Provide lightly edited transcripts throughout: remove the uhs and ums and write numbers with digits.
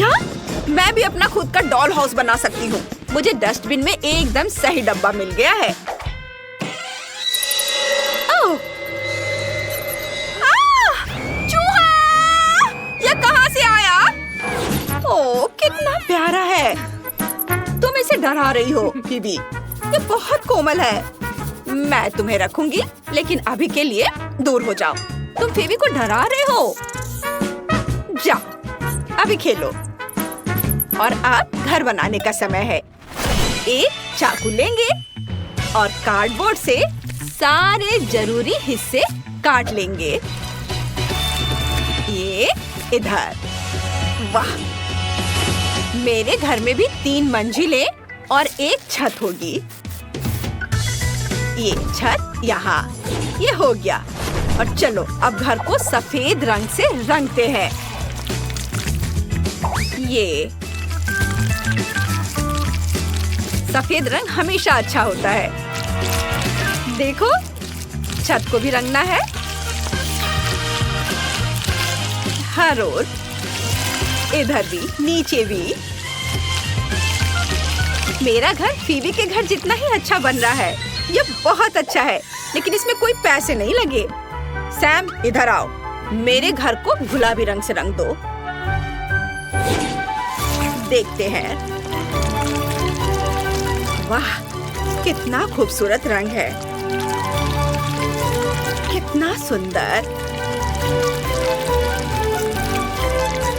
क्या? मैं भी अपना खुद का डॉल हाउस बना सकती हूँ। मुझे डस्टबिन में एकदम सही डब्बा मिल गया है। ओह! चूहा! ये कहाँ से आया? ओह, कितना प्यारा है। तुम इसे डरा रही हो, फीबी। ये बहुत कोमल है। मैं तुम्हें रखूंगी, लेकिन अभी के लिए दूर हो जाओ। तुम फीबी को डरा रहे हो। जाओ, अभी खेलो। और अब घर बनाने का समय है। एक चाकू लेंगे और कार्डबोर्ड से सारे जरूरी हिस्से काट लेंगे। ये इधर। वाह! मेरे घर में भी 3 मंजिलें और एक छत होगी। ये छत यहाँ। ये हो गया। और चलो अब घर को सफेद रंग से रंगते हैं। ये सफेद रंग हमेशा अच्छा होता है। देखो, छत को भी रंगना है। हर ओर, इधर भी, नीचे भी। मेरा घर फीबी के घर जितना ही अच्छा बन रहा है। ये बहुत अच्छा है, लेकिन इसमें कोई पैसे नहीं लगे। सैम, इधर आओ। मेरे घर को गुलाबी रंग से रंग दो। देखते हैं। वाह, कितना खूबसूरत रंग है। कितना सुंदर।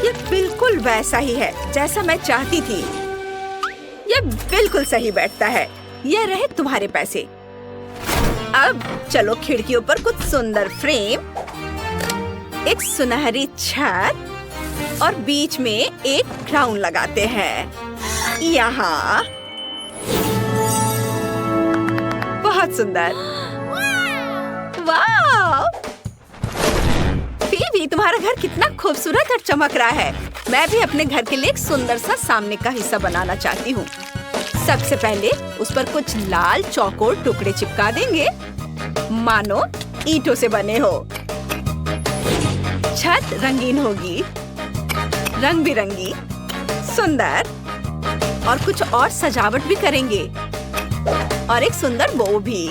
ये बिल्कुल वैसा ही है जैसा मैं चाहती थी। ये बिल्कुल सही बैठता है। ये रहे तुम्हारे पैसे। अब चलो खिड़कियों पर कुछ सुंदर फ्रेम, एक सुनहरी छत और बीच में एक क्राउन लगाते हैं। यहाँ बहुत सुंदर। वाह! फीबी, तुम्हारा घर कितना खूबसूरत और चमक रहा है। मैं भी अपने घर के लिए एक सुंदर सा सामने का हिस्सा बनाना चाहती हूँ। सबसे पहले उस पर कुछ लाल चौकोर टुकड़े चिपका देंगे, मानो ईंटों से बने हो। छत रंगीन होगी, रंग बिरंगी, सुंदर। और कुछ और सजावट भी करेंगे और एक सुंदर बो भी।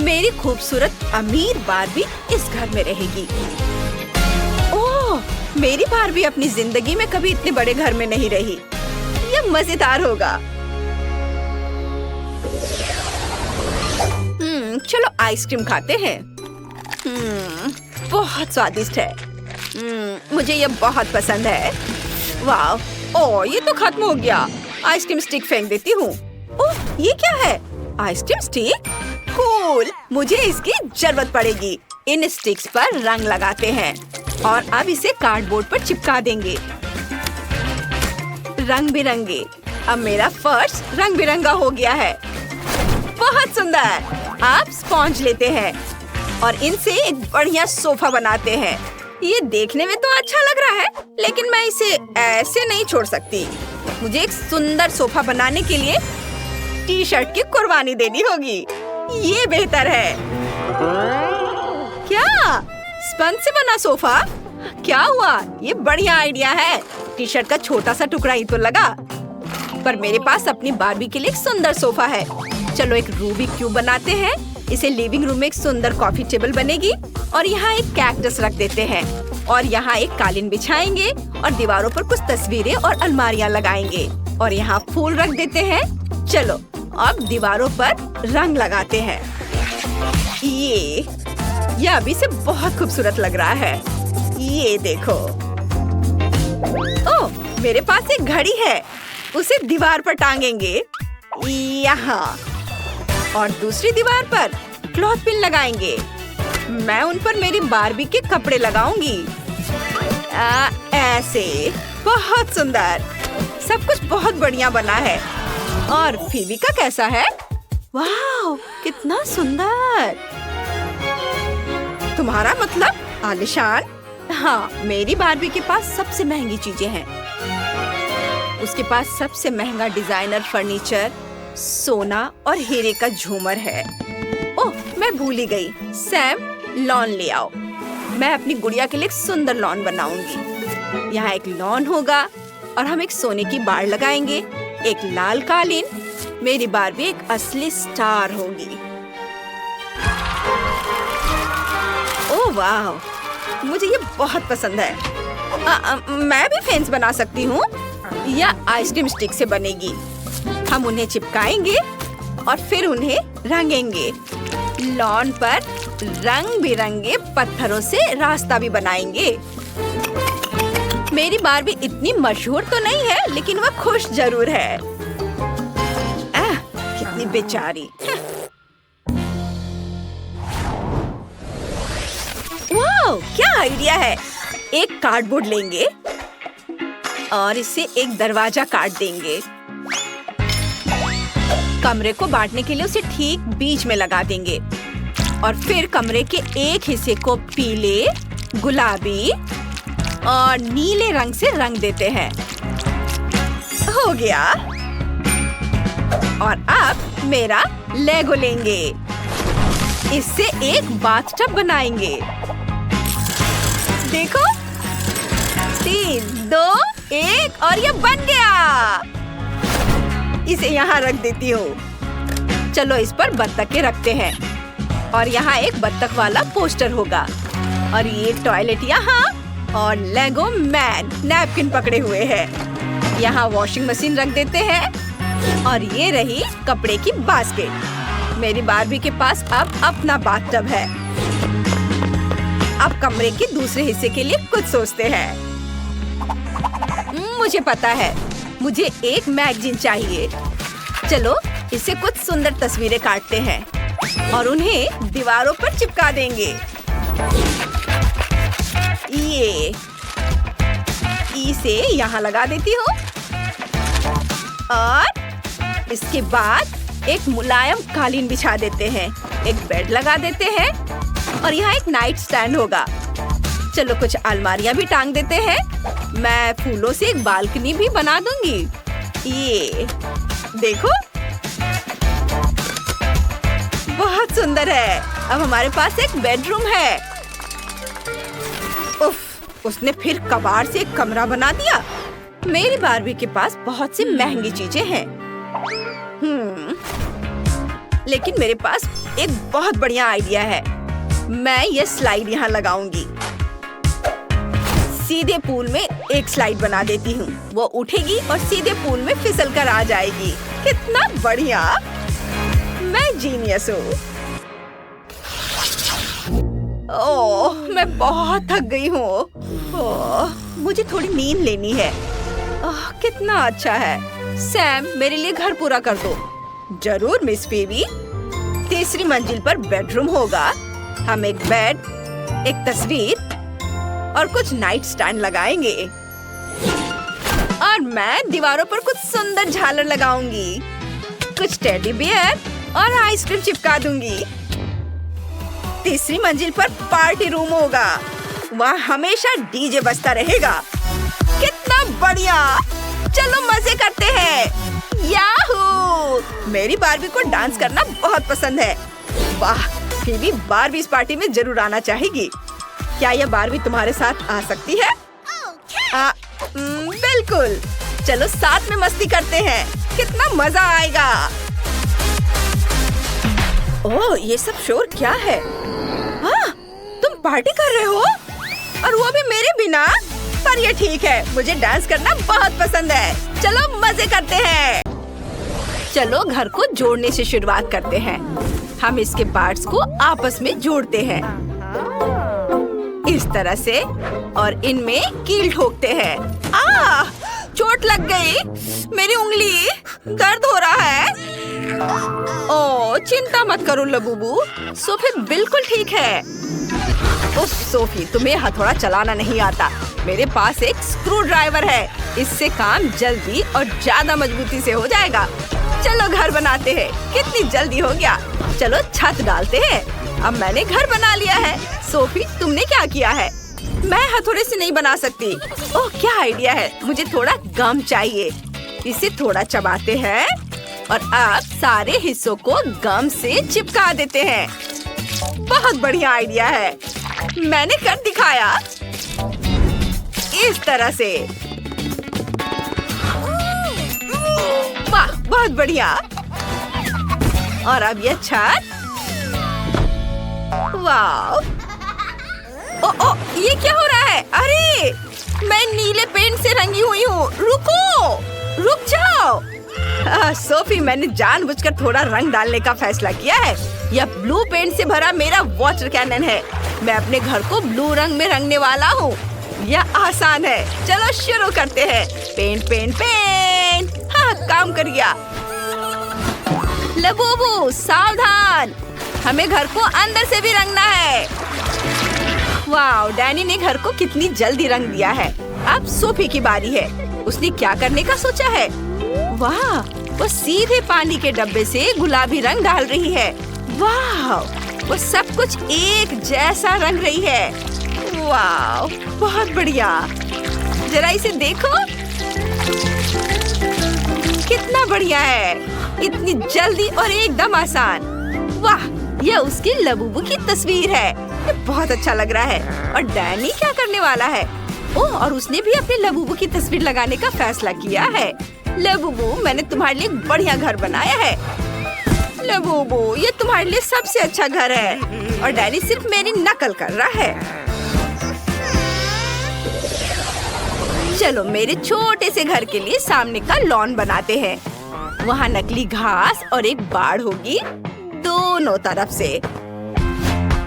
मेरी खूबसूरत अमीर बारबी इस घर में रहेगी। ओह, मेरी बारबी अपनी जिंदगी में कभी इतने बड़े घर में नहीं रही। ये मजेदार होगा। चलो आइसक्रीम खाते हैं। बहुत स्वादिष्ट है। मुझे ये बहुत पसंद है। वाह! ओह, ये तो खत्म हो गया। आइसक्रीम स्टिक फेंक देती हूँ। ओह, ये क्या है? Ice cream stick? कूल! मुझे इसकी जरूरत पड़ेगी। इन स्टिक्स पर रंग लगाते हैं और अब इसे कार्डबोर्ड पर चिपका देंगे। रंग बिरंगे। अब मेरा फर्श रंग बिरंगा हो गया है। बहुत सुंदर। आप स्पॉन्ज लेते हैं और इनसे एक बढ़िया सोफा बनाते हैं। ये देखने में तो अच्छा लग रहा है, लेकिन मैं इसे ऐसे नहीं छोड़ सकती। मुझे एक सुंदर सोफा बनाने के लिए टी-शर्ट की कुर्बानी देनी होगी। ये बेहतर है। क्या? स्पंज से बना सोफा? क्या हुआ? ये बढ़िया आइडिया है। टी-शर्ट का छोटा सा टुकड़ा ही तो लगा। पर मेरे पास अपनी बारबी के लिए एक सुंदर सोफा है। चलो एक रूबिक क्यूब बनाते हैं। इसे लिविंग रूम में एक सुंदर कॉफी टेबल बनेगी और यहाँ एक कैक्टस रख देते हैं और यहाँ एक कालीन बिछाएंगे और दीवारों पर कुछ तस्वीरें और अलमारियाँ लगाएंगे और यहाँ फूल रख देते हैं। चलो अब दीवारों पर रंग लगाते हैं। ये अभी से बहुत खूबसूरत लग रहा है। ये देखो। ओह, मेरे पास एक घड़ी है। उसे दीवार पर टांगेंगे यहाँ और दूसरी दीवार पर क्लॉथ पिन लगाएंगे। मैं उन पर मेरी बारबी के कपड़े लगाऊंगी। ऐसे। बहुत सुंदर। सब कुछ बहुत बढ़िया बना है। और फीबी का कैसा है? वाह, कितना सुंदर। तुम्हारा मतलब आलीशान? हाँ, मेरी बारबी के पास सबसे महंगी चीजें हैं। उसके पास सबसे महंगा डिजाइनर फर्नीचर, सोना और हीरे का झूमर है। ओह, मैं भूल ही गई। सैम, लॉन ले आओ। मैं अपनी गुड़िया के लिए एक सुंदर लॉन बनाऊंगी। यहाँ एक लॉन होगा और हम एक सोने की बाड़ लगाएंगे, एक लाल कालीन। मेरी बारबी एक असली स्टार होगी। ओह वाह, मुझे ये बहुत पसंद है। मैं भी फेंस बना सकती हूँ या आइसक्रीम स्टिक से बनेगी। हम उन्हें चिपकाएंगे और फिर उन्हें रंगेंगे। लॉन पर रंग बिरंगे पत्थरों से रास्ता भी बनाएंगे। मेरी बारबी इतनी मशहूर तो नहीं है, लेकिन वह खुश जरूर है। कितनी बेचारी। वाह, क्या आइडिया है। एक कार्डबोर्ड लेंगे और इसे एक दरवाजा काट देंगे। कमरे को बांटने के लिए उसे ठीक बीच में लगा देंगे और फिर कमरे के एक हिस्से को पीले, गुलाबी और नीले रंग से रंग देते हैं। हो गया। और अब मेरा लेगो लेंगे। इससे एक बाथटब बनाएंगे। देखो, 3, 2, 1 और ये बन गया। इसे यहाँ रख देती हूँ। चलो इस पर बत्तखें रखते हैं और यहाँ एक बत्तख वाला पोस्टर होगा और ये टॉयलेट यहाँ और लेगो मैन नैपकिन पकड़े हुए है। यहाँ वॉशिंग मशीन रख देते हैं और ये रही कपड़े की बास्केट। मेरी बारबी के पास अब अपना बाथटब है। अब कमरे के दूसरे हिस्से के लिए कुछ सोचते हैं। मुझे पता है, मुझे एक मैगजीन चाहिए। चलो इसे कुछ सुंदर तस्वीरें काटते हैं और उन्हें दीवारों पर चिपका देंगे। ये इसे यहाँ लगा देती हूँ और इसके बाद एक मुलायम कालीन बिछा देते हैं, एक बेड लगा देते हैं और यहाँ एक नाइट स्टैंड होगा। चलो कुछ अलमारियाँ भी टांग देते हैं। मैं फूलों से एक बालकनी भी बना दूंगी। ये देखो, बहुत सुंदर है। अब हमारे पास एक बेडरूम है। उफ, उसने फिर कबाड़ से एक कमरा बना दिया। मेरी बारबी के पास बहुत सी महंगी चीजें हैं। लेकिन मेरे पास एक बहुत बढ़िया आइडिया है। मैं ये स्लाइड यहाँ लगाऊंगी। सीधे पूल में एक स्लाइड बना देती हूँ। वो उठेगी और सीधे पूल में फिसल कर आ जाएगी। कितना बढ़िया। मैं जीनियस हूँ। ओह, मैं बहुत थक गई हूँ। ओह, मुझे थोड़ी नींद लेनी है। ओह, कितना अच्छा है। सैम, मेरे लिए घर पूरा कर दो। जरूर मिस बेबी। तीसरी मंजिल पर बेडरूम होगा। हम एक बेड, एक तस्वीर और कुछ नाइट स्टैंड लगाएंगे और मैं दीवारों पर कुछ सुंदर झालर लगाऊंगी। कुछ टेडी बियर और आइसक्रीम चिपका दूंगी। तीसरी मंजिल पर पार्टी रूम होगा। वहाँ हमेशा डीजे बजता रहेगा। कितना बढ़िया। चलो मजे करते हैं। याहू! मेरी बारबी को डांस करना बहुत पसंद है। वाह, फिर बारबी इस पार्टी में जरूर आना चाहेगी। क्या यह बारबी तुम्हारे साथ आ सकती है? बिल्कुल। चलो साथ में मस्ती करते हैं। कितना मजा आएगा। ओह, ये सब शोर क्या है? हाँ, तुम पार्टी कर रहे हो और वो भी मेरे बिना? पर ये ठीक है, मुझे डांस करना बहुत पसंद है। चलो मजे करते हैं। चलो घर को जोड़ने से शुरुआत करते हैं। हम इसके पार्ट्स को आपस में जोड़ते हैं इस तरह से और इनमें कील ठोकते हैं। चोट लग गई। मेरी उंगली दर्द हो रहा है। ओह, चिंता मत करो लबूबू, सोफी बिल्कुल ठीक है। उफ सोफी, तुम्हें हथौड़ा चलाना नहीं आता। मेरे पास एक स्क्रू ड्राइवर है। इससे काम जल्दी और ज्यादा मजबूती से हो जाएगा। चलो घर बनाते हैं। कितनी जल्दी हो गया। चलो छत डालते हैं। अब मैंने घर बना लिया है। सोफी, तुमने क्या किया है? मैं हथौड़े से नहीं बना सकती। ओह, क्या आइडिया है। मुझे थोड़ा गम चाहिए। इसे थोड़ा चबाते हैं और अब सारे हिस्सों को गम से चिपका देते हैं। बहुत बढ़िया आइडिया है। मैंने कर दिखाया इस तरह से। वाह, बहुत बढ़िया। और अब ये छत। वाह, ओ, ये क्या हो रहा है? अरे, मैं नीले पेंट से रंगी हुई हूँ। रुको, रुक जाओ। सोफी, मैंने जानबूझकर थोड़ा रंग डालने का फैसला किया है। यह ब्लू पेंट से भरा मेरा वाटर कैनन है। मैं अपने घर को ब्लू रंग में रंगने वाला हूँ। यह आसान है। चलो शुरू करते हैं। Paint paint paint. हाँ, काम कर गया। लबूबू, सावधान, हमें घर को अंदर से भी रंगना है। वाह, डैनी ने घर को कितनी जल्दी रंग दिया है। अब सोफी की बारी है। उसने क्या करने का सोचा है? वाह, वो सीधे पानी के डब्बे से गुलाबी रंग डाल रही है। वाह, वो सब कुछ एक जैसा रंग रही है। वाह, बहुत बढ़िया। जरा इसे देखो, कितना बढ़िया है। इतनी जल्दी और एकदम आसान। वाह, यह उसकी लबूबू की तस्वीर है। ये बहुत अच्छा लग रहा है। और डैनी क्या करने वाला है? ओह, और उसने भी अपने लबूबू की तस्वीर लगाने का फैसला किया है। लबूबू, मैंने तुम्हारे लिए एक बढ़िया घर बनाया है। लबूबू, ये तुम्हारे लिए सबसे अच्छा घर है। और डैनी सिर्फ मेरी नकल कर रहा है। चलो मेरे छोटे से घर के लिए सामने का लॉन बनाते हैं। वहाँ नकली घास और एक बाड़ होगी दोनों तरफ से।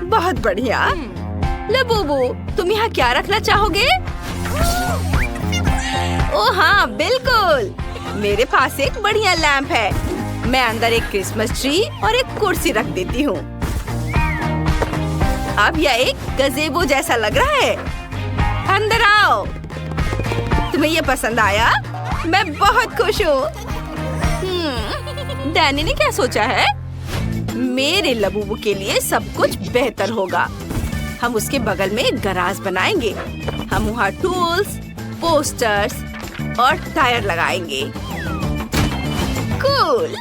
बहुत बढ़िया। लबूबू, तुम यहाँ क्या रखना चाहोगे? ओह हाँ, बिल्कुल। मेरे पास एक बढ़िया लैंप है। मैं अंदर एक क्रिसमस ट्री और एक कुर्सी रख देती हूँ। अब यह एक गज़ेबो जैसा लग रहा है। अंदर आओ। तुम्हें ये पसंद आया? मैं बहुत खुश हूँ। डैनी ने क्या सोचा है? मेरे लबूबू के लिए सब कुछ बेहतर होगा। हम उसके बगल में एक गराज बनाएंगे। हम वहाँ टूल्स, पोस्टर्स और टायर लगाएंगे। कूल।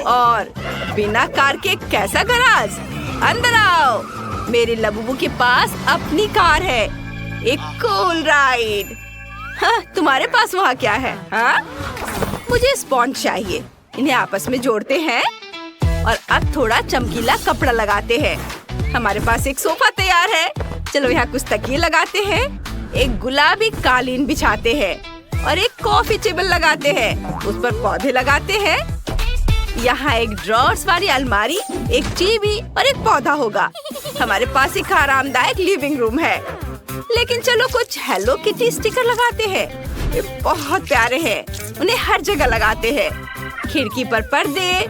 और बिना कार के कैसा गराज? अंदर आओ। मेरे लबूबू के पास अपनी कार है। एक कूल राइड। हाँ, तुम्हारे पास वहाँ क्या है? हाँ? मुझे स्पॉन्ज चाहिए। इन्हें आपस में जोड़ते हैं और अब थोड़ा चमकीला कपड़ा लगाते हैं। हमारे पास एक सोफा तैयार है। चलो यहाँ कुछ तकिए लगाते हैं। एक गुलाबी कालीन बिछाते हैं और एक कॉफी टेबल लगाते हैं। उस पर पौधे लगाते हैं। यहाँ एक ड्रॉर्स वाली अलमारी, एक टीवी और एक पौधा होगा। हमारे पास एक आरामदायक लिविंग रूम है। लेकिन चलो कुछ हेलो किटी स्टिकर लगाते हैं। ये बहुत प्यारे हैं। उन्हें हर जगह लगाते हैं। खिड़की पर पर्दे,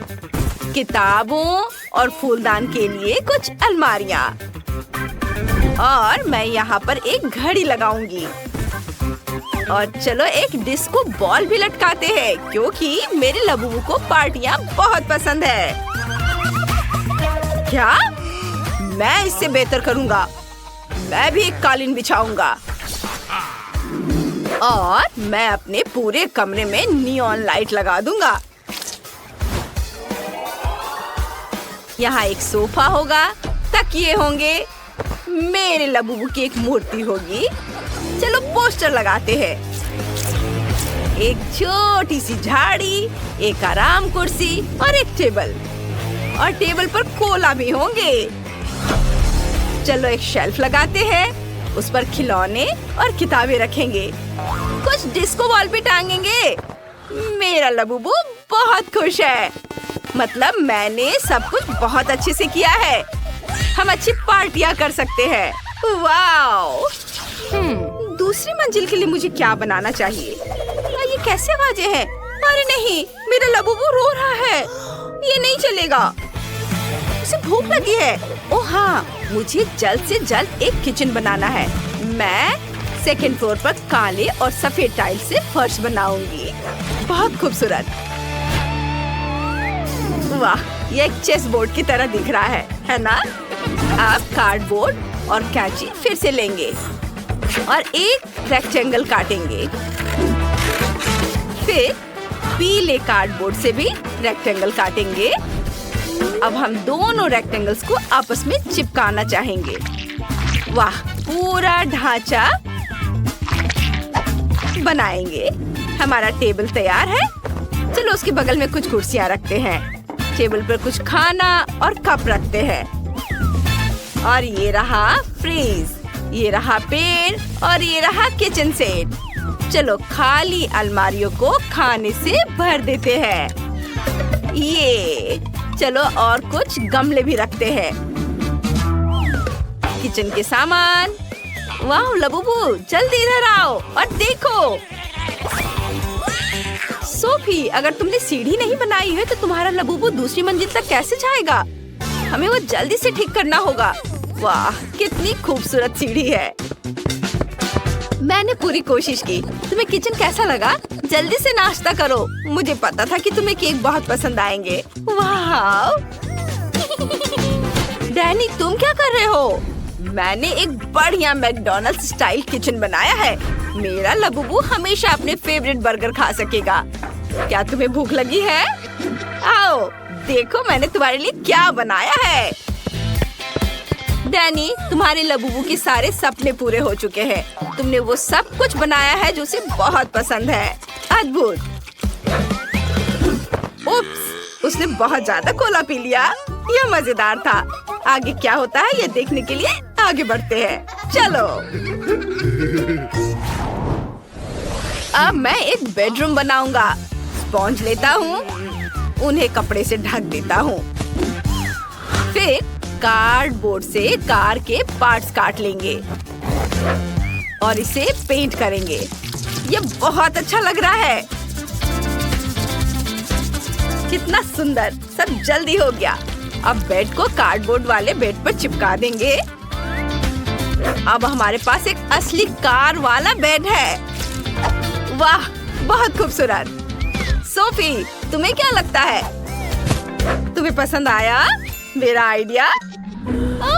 किताबों और फूलदान के लिए कुछ अलमारियाँ। और मैं यहाँ पर एक घड़ी लगाऊंगी। और चलो एक डिस्को बॉल भी लटकाते हैं, क्योंकि मेरे लबूबू को पार्टियाँ बहुत पसंद है। क्या? मैं इससे बेहतर करूँगा। मैं भी एक कालीन बिछाऊंगा। और मैं अपने पूरे कमरे में नियॉन लाइट लगा दूंगा। यहाँ एक सोफा होगा, तकिए होंगे, मेरे लबूबू की एक मूर्ति होगी। चलो पोस्टर लगाते हैं। एक छोटी सी झाड़ी, एक आराम कुर्सी और एक टेबल। और टेबल पर कोला भी होंगे। चलो एक शेल्फ लगाते हैं। उस पर खिलौने और किताबें रखेंगे। कुछ डिस्को बॉल भी टांगेंगे। मेरा लबूबू बहुत खुश है। मतलब मैंने सब कुछ बहुत अच्छे से किया है। हम अच्छी पार्टियां कर सकते हैं। वाओ! दूसरी मंजिल के लिए मुझे क्या बनाना चाहिए? ये कैसे आवाजें हैं? अरे नहीं, मेरा लबूबू रो रहा है। ये नहीं चलेगा। उसे भूख लगी है। ओह हाँ, मुझे जल्द से जल्द एक किचन बनाना है। मैं सेकंड फ्लोर पर काले और सफेद टाइल से फर्श बनाऊंगी। बहुत खूबसूरत। वाह, ये एक चेस बोर्ड की तरह दिख रहा है ना? आप कार्डबोर्ड और कैंची फिर से लेंगे और एक रेक्टेंगल काटेंगे। फिर पीले कार्डबोर्ड से भी रेक्टेंगल काटेंगे। अब हम दोनों रेक्टेंगल्स को आपस में चिपकाना चाहेंगे। वाह, पूरा ढांचा बनाएंगे। हमारा टेबल तैयार है। चलो उसके बगल में कुछ कुर्सियाँ रखते हैं। टेबल पर कुछ खाना और कप रखते हैं। और ये रहा फ्रीज, ये रहा पेड़ और ये रहा किचन सेट। चलो खाली अलमारियों को खाने से भर देते हैं। ये चलो और कुछ गमले भी रखते हैं। किचन के सामान। वाह लबूबू, जल्दी इधर आओ और देखो। सोफी, अगर तुमने सीढ़ी नहीं बनाई है तो तुम्हारा लबूबू दूसरी मंजिल तक कैसे जाएगा? हमें वो जल्दी से ठीक करना होगा। वाह, कितनी खूबसूरत सीढ़ी है। मैंने पूरी कोशिश की। तुम्हें किचन कैसा लगा? जल्दी से नाश्ता करो। मुझे पता था कि तुम्हें केक बहुत पसंद आएंगे। वाह डैनी, तुम क्या कर रहे हो? मैंने एक बढ़िया मैकडॉनल्ड्स स्टाइल किचन बनाया है। मेरा लबूबू हमेशा अपने फेवरेट बर्गर खा सकेगा। क्या तुम्हें भूख लगी है? आओ देखो मैंने तुम्हारे लिए क्या बनाया है। डैनी, तुम्हारे लबूबू के सारे सपने पूरे हो चुके हैं। तुमने वो सब कुछ बनाया है जो उसे बहुत पसंद है। अद्भुत। उप्स, उसने बहुत ज्यादा कोला पी लिया। यह मजेदार था। आगे क्या होता है ये देखने के लिए आगे बढ़ते हैं। चलो अब मैं एक बेडरूम बनाऊंगा। स्पॉन्ज लेता हूँ, उन्हें कपड़े से ढक देता हूँ। फिर कार्डबोर्ड से कार के पार्ट्स काट लेंगे और इसे पेंट करेंगे। ये बहुत अच्छा लग रहा है। कितना सुंदर, सब जल्दी हो गया। अब बेड को कार्डबोर्ड वाले बेड पर चिपका देंगे। अब हमारे पास एक असली कार वाला बेड है। वाह, बहुत खूबसूरत। सोफी, तुम्हें क्या लगता है? तुम्हें पसंद आया मेरा आइडिया?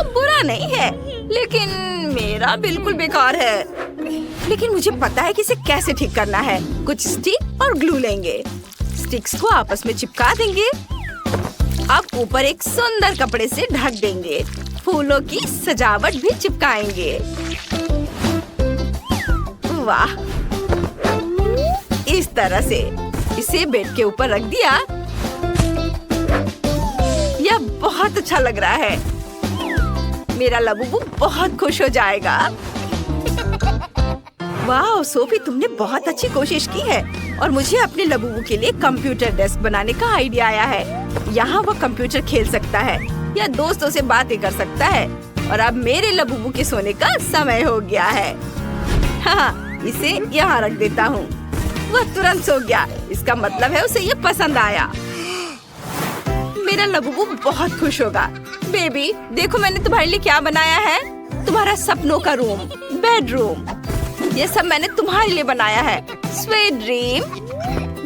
बुरा नहीं है, लेकिन मेरा बिल्कुल बेकार है। लेकिन मुझे पता है कि इसे कैसे ठीक करना है। कुछ स्टिक और ग्लू लेंगे। स्टिक्स को आपस में चिपका देंगे। अब ऊपर एक सुंदर कपड़े से ढक देंगे। फूलों की सजावट भी चिपकाएंगे। वाह, इस तरह से इसे बेड के ऊपर रख दिया। यह बहुत अच्छा लग रहा है। मेरा लबूबू बहुत खुश हो जाएगा। वाह सोफी, तुमने बहुत अच्छी कोशिश की है। और मुझे अपने लबूबू के लिए कंप्यूटर डेस्क बनाने का आइडिया आया है। यहाँ वो कंप्यूटर खेल सकता है या दोस्तों से बातें कर सकता है। और अब मेरे लबूबू के सोने का समय हो गया है। हाँ, इसे यहाँ रख देता हूँ। वह तुरंत सो गया। इसका मतलब है उसे ये पसंद आया। मेरा लबूबू बहुत खुश होगा। बेबी, देखो मैंने तुम्हारे लिए क्या बनाया है। तुम्हारा सपनों का रूम, बेडरूम। ये सब मैंने तुम्हारे लिए बनाया है। Sweet dream.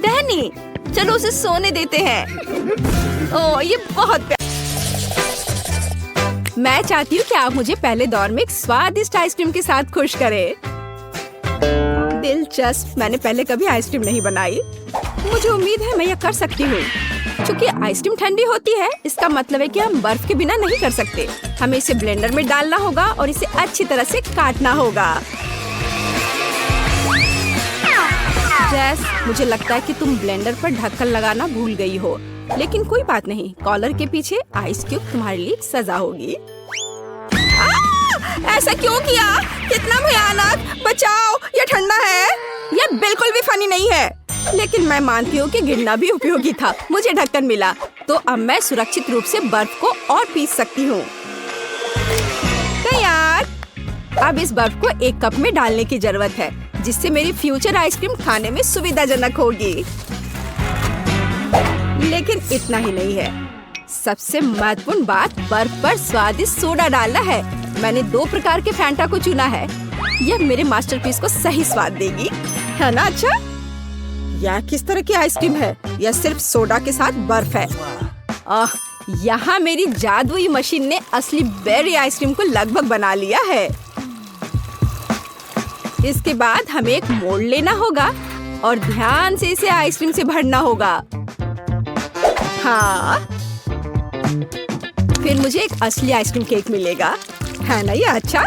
डैनी, चलो उसे सोने देते हैं। ओह, ये बहुत प्यारा। मैं चाहती हूँ कि आप मुझे पहले दौर में एक स्वादिष्ट आइसक्रीम के साथ खुश करें। दिलचस्प, मैंने पहले कभी आइसक्रीम नहीं बनाई। मुझे उम्मीद है मैं यह कर सकती हूँ। क्योंकि आइसक्रीम ठंडी होती है, इसका मतलब है कि हम बर्फ के बिना नहीं कर सकते। हमें इसे ब्लेंडर में डालना होगा और इसे अच्छी तरह से काटना होगा। जैस, मुझे लगता है कि तुम ब्लेंडर पर ढक्कन लगाना भूल गई हो। लेकिन कोई बात नहीं, कॉलर के पीछे आइस क्यूब तुम्हारे लिए सजा होगी। ऐसा क्यों किया? कितना भयानक! बचाओ, ये ठंडा है। ये बिल्कुल भी फनी नहीं है। लेकिन मैं मानती हूँ कि गिरना भी उपयोगी था। मुझे ढक्कन मिला, तो अब मैं सुरक्षित रूप से बर्फ को और पीस सकती हूँ। तैयार। अब इस बर्फ को एक कप में डालने की जरूरत है, जिससे मेरी फ्यूचर आइसक्रीम खाने में सुविधाजनक होगी। लेकिन इतना ही नहीं है। सबसे महत्वपूर्ण बात बर्फ पर स्वादिष्ट सोडा डालना है। मैंने 2 प्रकार के फैंटा को चुना है। यह मेरे मास्टरपीस को सही स्वाद देगी, है ना? अच्छा, यह किस तरह की आइसक्रीम है? यह सिर्फ सोडा के साथ बर्फ है। यहाँ मेरी जादुई मशीन ने असली बेरी आइसक्रीम को लगभग बना लिया है। इसके बाद हमें एक मोल्ड लेना होगा और ध्यान से इसे आइसक्रीम से भरना होगा। हाँ, फिर मुझे एक असली आइसक्रीम केक मिलेगा, है ना? ये अच्छा।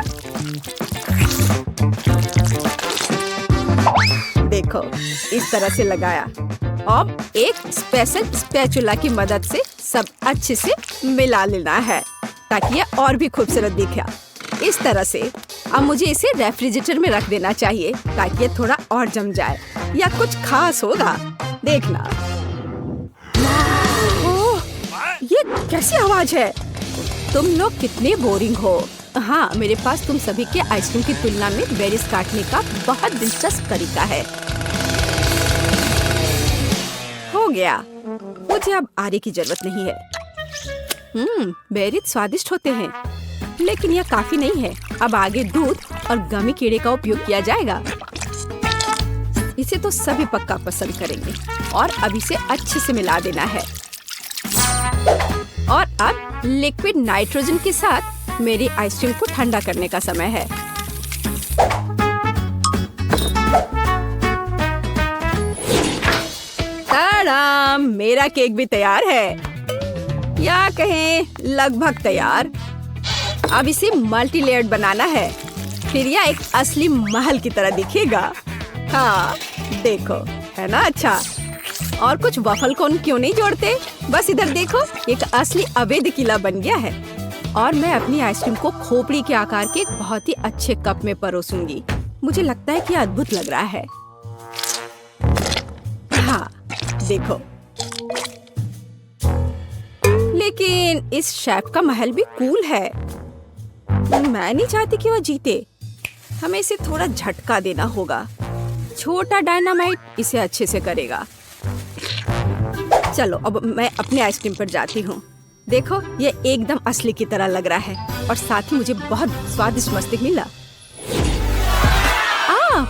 देखो, इस तरह से लगाया। अब एक स्पेशल स्पैचुला की मदद से सब अच्छे से मिला लेना है ताकि ये और भी खूबसूरत दिखे। इस तरह से अब मुझे इसे रेफ्रिजरेटर में रख देना चाहिए ताकि ये थोड़ा और जम जाए या कुछ खास होगा, देखना। ओह, ये कैसी आवाज है? तुम लोग कितने बोरिंग हो। हाँ, मेरे पास तुम सभी के आइसक्रीम की तुलना में बेरीज काटने का बहुत दिलचस्प तरीका है। हो गया, मुझे अब आरे की जरूरत नहीं है। बेरीज स्वादिष्ट होते हैं, लेकिन यह काफी नहीं है। अब आगे दूध और गमी कीड़े का उपयोग किया जाएगा। इसे तो सभी पक्का पसंद करेंगे और अब इसे अच्छे से मिला देना है। और अब लिक्विड नाइट्रोजन के साथ मेरी आइसक्रीम को ठंडा करने का समय है। ताड़ा, मेरा केक भी तैयार है, या कहें लगभग तैयार। अब इसे मल्टी लेयर्ड बनाना है, फिर यह एक असली महल की तरह दिखेगा। हाँ, देखो, है ना अच्छा? और कुछ वफल कोन क्यों नहीं जोड़ते? बस इधर देखो, एक असली अवैध किला बन गया है। और मैं अपनी आइसक्रीम को खोपड़ी के आकार के एक बहुत ही अच्छे कप में परोसूंगी। मुझे लगता है कि अद्भुत लग रहा है। हाँ, देखो। लेकिन इस शेफ का महल भी कूल है। मैं नहीं चाहती कि वो जीते। हमें इसे थोड़ा झटका देना होगा। छोटा डायनामाइट इसे अच्छे से करेगा। चलो, अब मैं अपने आइसक्रीम पर जाती हूँ। देखो, ये एकदम असली की तरह लग रहा है और साथ ही मुझे बहुत स्वादिष्ट मस्तिष्क मिला।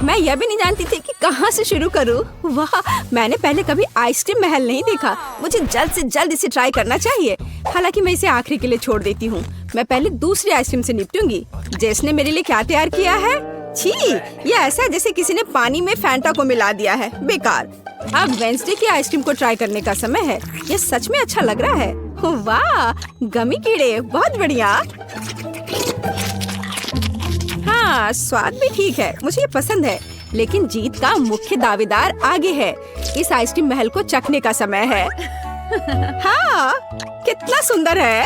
मैं यह भी नहीं जानती थी कि कहाँ से शुरू करूँ। वाह, मैंने पहले कभी आइसक्रीम महल नहीं देखा। मुझे जल्द से जल्द इसे ट्राई करना चाहिए। हालांकि मैं इसे आखिरी के लिए छोड़ देती हूँ। मैं पहले दूसरी आइसक्रीम से निपटूंगी। जेस ने मेरे लिए क्या तैयार किया है? छी, ये ऐसा है जैसे किसी ने पानी में फैंटा को मिला दिया है। बेकार। अब वेंसडे की आइसक्रीम को ट्राई करने का समय है। ये सच में अच्छा लग रहा है। वाह, गमी कीड़े, बहुत बढ़िया। हाँ, स्वाद भी ठीक है, मुझे ये पसंद है। लेकिन जीत का मुख्य दावेदार आगे है। इस आइसक्रीम महल को चखने का समय है। हाँ, कितना सुंदर है।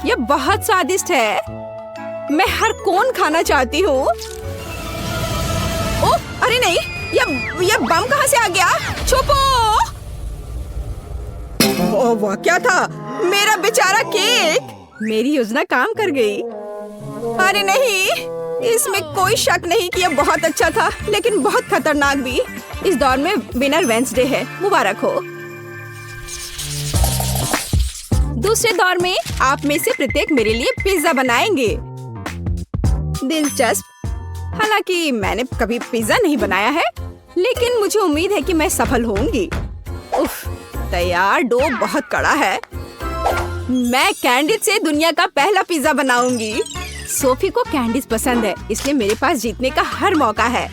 ये बहुत स्वादिष्ट है। मैं हर कोन खाना चाहती हूँ। ओह, अरे नहीं, ये बम कहाँ से आ गया? छुपो! ओह, वह क्या था? मेरा बेचारा केक। मेरी योजना काम कर गई। अरे नहीं, इसमें कोई शक नहीं कि यह बहुत अच्छा था, लेकिन बहुत खतरनाक भी। इस दौर में विनर वेंसडे है, मुबारक हो। दूसरे दौर में आप में से प्रत्येक मेरे लिए पिज्जा बनाएंगे। दिलचस्प। हालांकि मैंने कभी पिज्जा नहीं बनाया है, लेकिन मुझे उम्मीद है कि मैं सफल होंगी। उफ, तैयार डो बहुत कड़ा है। मैं कैंडिस से दुनिया का पहला पिज्जा बनाऊंगी। सोफी को कैंडीज पसंद है, इसलिए मेरे पास जीतने का हर मौका है।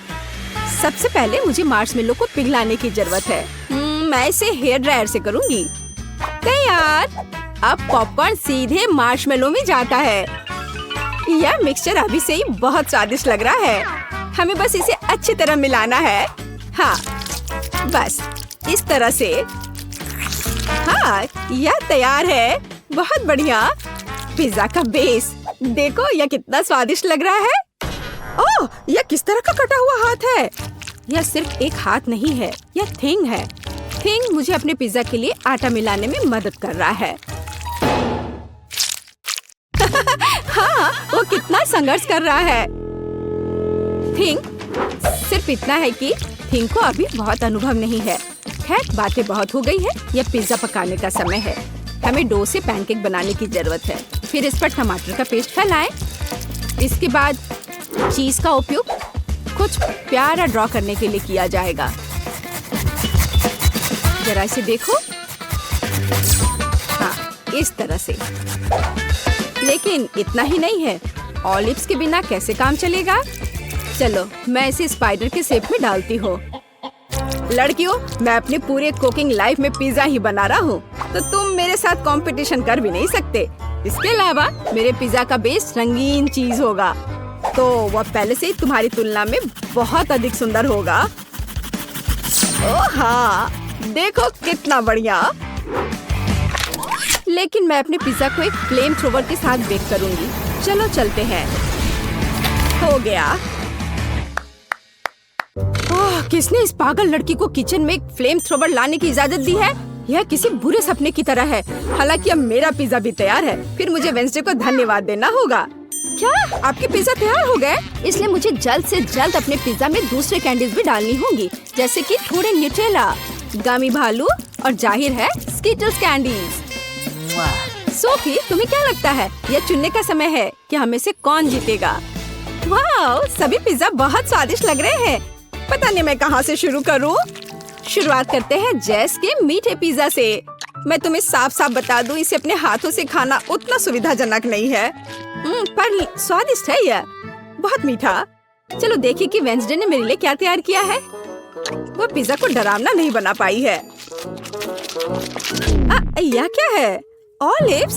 सबसे पहले मुझे मार्शमेलो को पिघलाने की जरूरत है। मैं इसे हेयर ड्रायर से करूंगी। तैयार। अब पॉपकॉर्न सीधे मार्शमेलो में जाता है। यह मिक्सचर अभी से ही बहुत स्वादिष्ट लग रहा है। हमें बस इसे अच्छी तरह मिलाना है। हाँ, बस इस तरह से। हाँ, यह तैयार है। बहुत बढ़िया। पिज्जा का बेस देखो, यह कितना स्वादिष्ट लग रहा है। ओह, यह किस तरह का कटा हुआ हाथ है? यह सिर्फ एक हाथ नहीं है, यह थिंग है। थिंग मुझे अपने पिज्जा के लिए आटा मिलाने में मदद कर रहा है। हाँ, वो कितना संघर्ष कर रहा है। थिंग सिर्फ इतना है कि थिंग को अभी बहुत अनुभव नहीं है। खैर, बातें बहुत हो गई है। यह पिज्जा पकाने का समय है। हमें डो से पैनकेक बनाने की जरूरत है। फिर इस पर टमाटर का पेस्ट फैलाएं। इसके बाद चीज का उपयोग कुछ प्यारा ड्रॉ करने के लिए किया जाएगा। जरा इसे देखो। हाँ, इस तरह से। लेकिन इतना ही नहीं है, ऑलिव्स के बिना कैसे काम चलेगा? चलो, मैं इसे स्पाइडर के शेप में डालती हूँ। लड़कियों, मैं अपने पूरे कुकिंग लाइफ में पिज्जा ही बना रहा हूँ, तो तुम मेरे साथ कंपटीशन कर भी नहीं सकते। इसके अलावा मेरे पिज्जा का बेस रंगीन चीज होगा। तो वह पहले से ही तुम्हारी तुलना में बहुत अधिक सुंदर होगा। ओह हाँ, देखो कितना बढ़िया। लेकिन मैं अपने पिज्जा को एक फ्लेम थ्रोवर के साथ बेक करूंगी। चलो चलते हैं। हो गया। ओह, किसने इस पागल लड़की को किचन में एक फ्लेम थ्रोवर लाने की इजाजत दी है? यह किसी बुरे सपने की तरह है। हालांकि अब मेरा पिज्जा भी तैयार है। फिर मुझे वेंसडे को धन्यवाद देना होगा। क्या आपके पिज्जा तैयार हो गए? इसलिए मुझे जल्द से जल्द अपने पिज्जा में दूसरे कैंडीज भी डालनी होंगी, जैसे कि थोड़े न्यूटेला, गमी भालू और जाहिर है स्किटल्स कैंडीज। सोफी, तुम्हें क्या लगता है यह चुनने का समय है कि हमें से कौन जीतेगा? वाह, सभी पिज्जा बहुत स्वादिष्ट लग रहे हैं। पता नहीं मैं कहाँ से शुरू करूँ। शुरुआत करते हैं जेस के मीठे पिज्जा से। मैं तुम्हें साफ साफ बता दूं, इसे अपने हाथों से खाना उतना सुविधाजनक नहीं है, पर स्वादिष्ट है यह, बहुत मीठा। चलो देखिए कि वेंसडे ने मेरे लिए क्या तैयार किया है। वो पिज्जा को डरावना नहीं बना पाई है। यह क्या है? ऑलिव्स?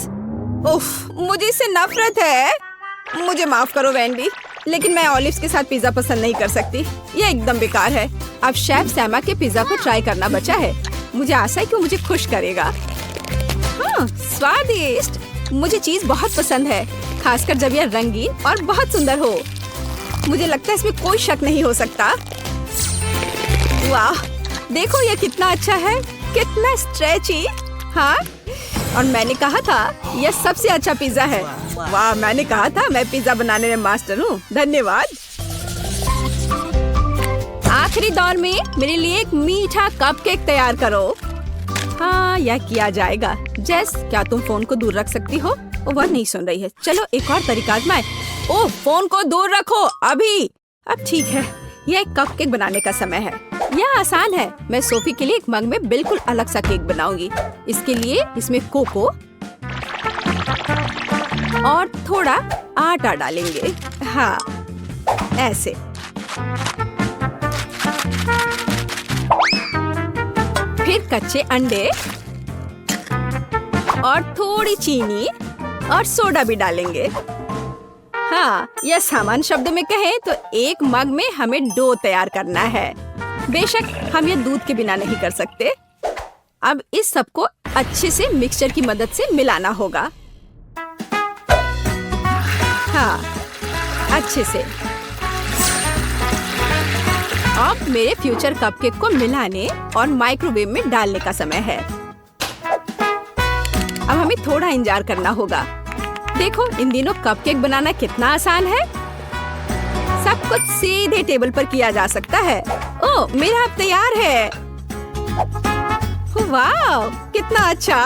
उफ, मुझे इससे नफरत है। मुझे माफ करो वेंडी, लेकिन मैं ऑलिव्स के साथ पिज्जा पसंद नहीं कर सकती। यह एकदम बेकार है। अब शेफ सैमा के पिज्जा को ट्राई करना बचा है। मुझे आशा है कि वो मुझे खुश करेगा। हाँ, स्वादिष्ट। मुझे चीज बहुत पसंद है, खासकर जब यह रंगीन और बहुत सुंदर हो। मुझे लगता है इसमें कोई शक नहीं हो सकता। वाह, देखो यह कितना अच्छा है, कितना स्ट्रेची। हाँ, और मैंने कहा था यह सबसे अच्छा पिज्जा है। वाह, मैंने कहा था मैं पिज्जा बनाने में मास्टर हूँ। धन्यवाद। आखिरी दौर में मेरे लिए एक मीठा कपकेक तैयार करो। हाँ, यह किया जाएगा। जेस, क्या तुम फोन को दूर रख सकती हो? वह नहीं सुन रही है। चलो एक और तरीका आजमाएं। ओह, फोन को दूर रखो अभी। अब ठीक है, यह एक कपकेक बनाने का समय है। यह आसान है। मैं सोफी के लिए एक मग में बिल्कुल अलग सा केक बनाऊंगी। इसके लिए इसमें कोको और थोड़ा आटा डालेंगे। हाँ, ऐसे। फिर कच्चे अंडे और थोड़ी चीनी और सोडा भी डालेंगे। हाँ, यह सामान्य शब्दों में कहें तो एक मग में हमें डो तैयार करना है। बेशक हम यह दूध के बिना नहीं कर सकते। अब इस सब को अच्छे से मिक्सचर की मदद से मिलाना होगा। हाँ, अच्छे से। अब मेरे फ्यूचर कपकेक को मिलाने और माइक्रोवेव में डालने का समय है। अब हमें थोड़ा इंतजार करना होगा। देखो, इन दिनों कपकेक बनाना कितना आसान है। सब कुछ सीधे टेबल पर किया जा सकता है। ओह, मेरा अब तैयार है। वाह, कितना अच्छा।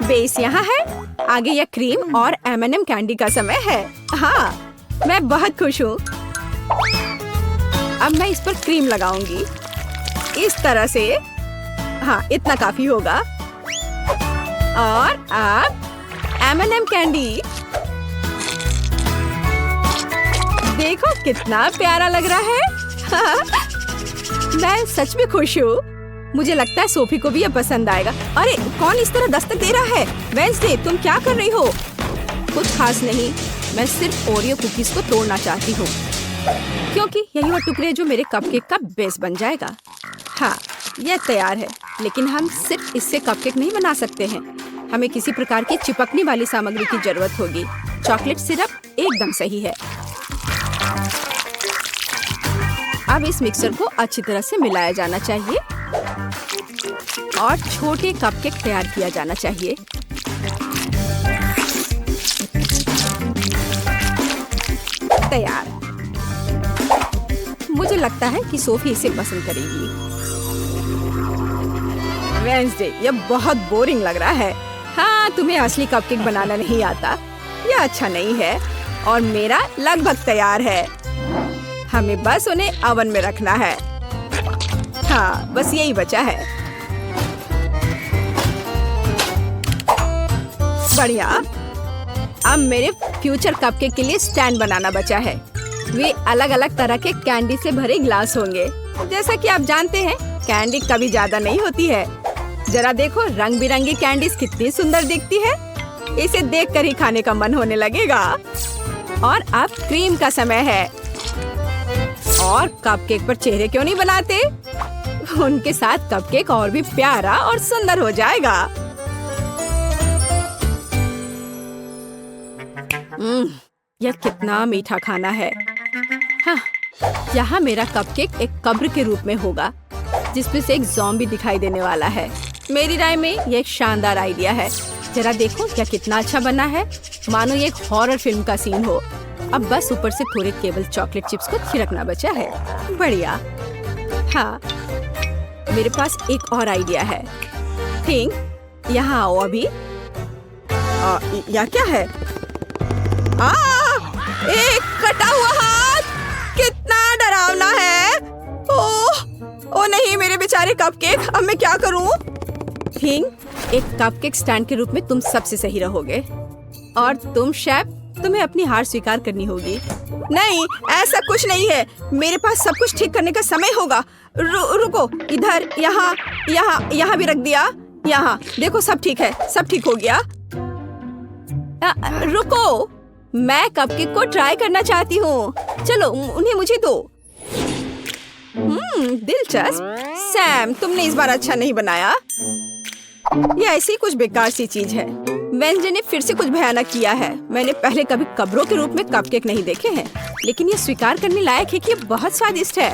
बेस यहाँ है। आगे यह क्रीम और M&M कैंडी का समय है। हाँ, मैं बहुत खुश हूँ। अब मैं इस पर क्रीम लगाऊंगी इस तरह से। हाँ, इतना काफी होगा। और अब M&M कैंडी। देखो कितना प्यारा लग रहा है। मैं सच में खुश हूँ। मुझे लगता है सोफी को भी यह पसंद आएगा। अरे, कौन इस तरह दस्तक दे रहा है? वेंसडे, तुम क्या कर रही हो? कुछ खास नहीं, मैं सिर्फ ओरियो कुकीज को तोड़ना चाहती हूँ, क्योंकि यही वो टुकड़े जो मेरे कपकेक का बेस बन जाएगा। हाँ, यह तैयार है। लेकिन हम सिर्फ इससे कपकेक नहीं बना सकते हैं। हमें किसी प्रकार की चिपकने वाली सामग्री की जरूरत होगी। चॉकलेट सिरप एकदम सही है। अब इस मिक्सर को अच्छी तरह से मिलाया जाना चाहिए और छोटे कपकेक तैयार किया जाना चाहिए। तैयार। मुझे लगता है कि सोफी इसे पसंद करेगी। वेंसडे, यह बहुत बोरिंग लग रहा है। हाँ, तुम्हें असली कपकेक बनाना नहीं आता। यह अच्छा नहीं है। और मेरा लगभग तैयार है। हमें बस उन्हें ओवन में रखना है। हाँ, बस यही बचा है। बढ़िया। अब मेरे फ्यूचर कपकेक के लिए स्टैंड बनाना बचा है। वे अलग अलग तरह के कैंडी से भरे ग्लास होंगे। जैसा कि आप जानते हैं, कैंडी कभी ज्यादा नहीं होती है। जरा देखो, रंग बिरंगी कैंडीज कितनी सुंदर दिखती है। इसे देखकर ही खाने का मन होने लगेगा। और अब क्रीम का समय है। और कपकेक पर चेहरे क्यों नहीं बनाते? उनके साथ कपकेक और भी प्यारा और सुंदर हो जाएगा। यह कितना मीठा खाना है। हाँ, यहाँ मेरा कपकेक एक कब्र के रूप में होगा, जिसमें से एक ज़ॉम्बी दिखाई देने वाला है। मेरी राय में यह एक शानदार आइडिया है। जरा देखो क्या कितना अच्छा बना है, मानो ये एक हॉरर फिल्म का सीन हो। अब बस ऊपर से थोड़े केवल चॉकलेट चिप्स को छिड़कना बचा है। बढ़िया। हाँ, मेरे पास एक और आइडिया है। थिंक, यहाँ आओ अभी। यह क्या है? एक कटा हुआ हाथ, कितना डरावना है। ओह नहीं, मेरे बेचारे कपकेक, अब मैं क्या करूं? थिंग, एक कपकेक स्टैंड के रूप में तुम सबसे सही रहोगे। और तुम शेफ, तुम्हें अपनी हार स्वीकार करनी होगी। नहीं, ऐसा कुछ नहीं है। मेरे पास सब कुछ ठीक करने का समय होगा। रुको, इधर, यहाँ, यहाँ, यहाँ भी रख दिया। यहाँ देखो, सब ठीक है, सब ठीक हो गया। रुको, मैं कपकेक को ट्राई करना चाहती हूँ। चलो, उन्हें मुझे दो। दिलचस्प। सैम, तुमने इस बार अच्छा नहीं बनाया। ये ऐसी कुछ बेकार सी चीज है। वेंजन ने फिर से कुछ भयानक किया है। मैंने पहले कभी कब्रों के रूप में कपकेक नहीं देखे हैं, लेकिन ये स्वीकार करने लायक है कि ये बहुत स्वादिष्ट है।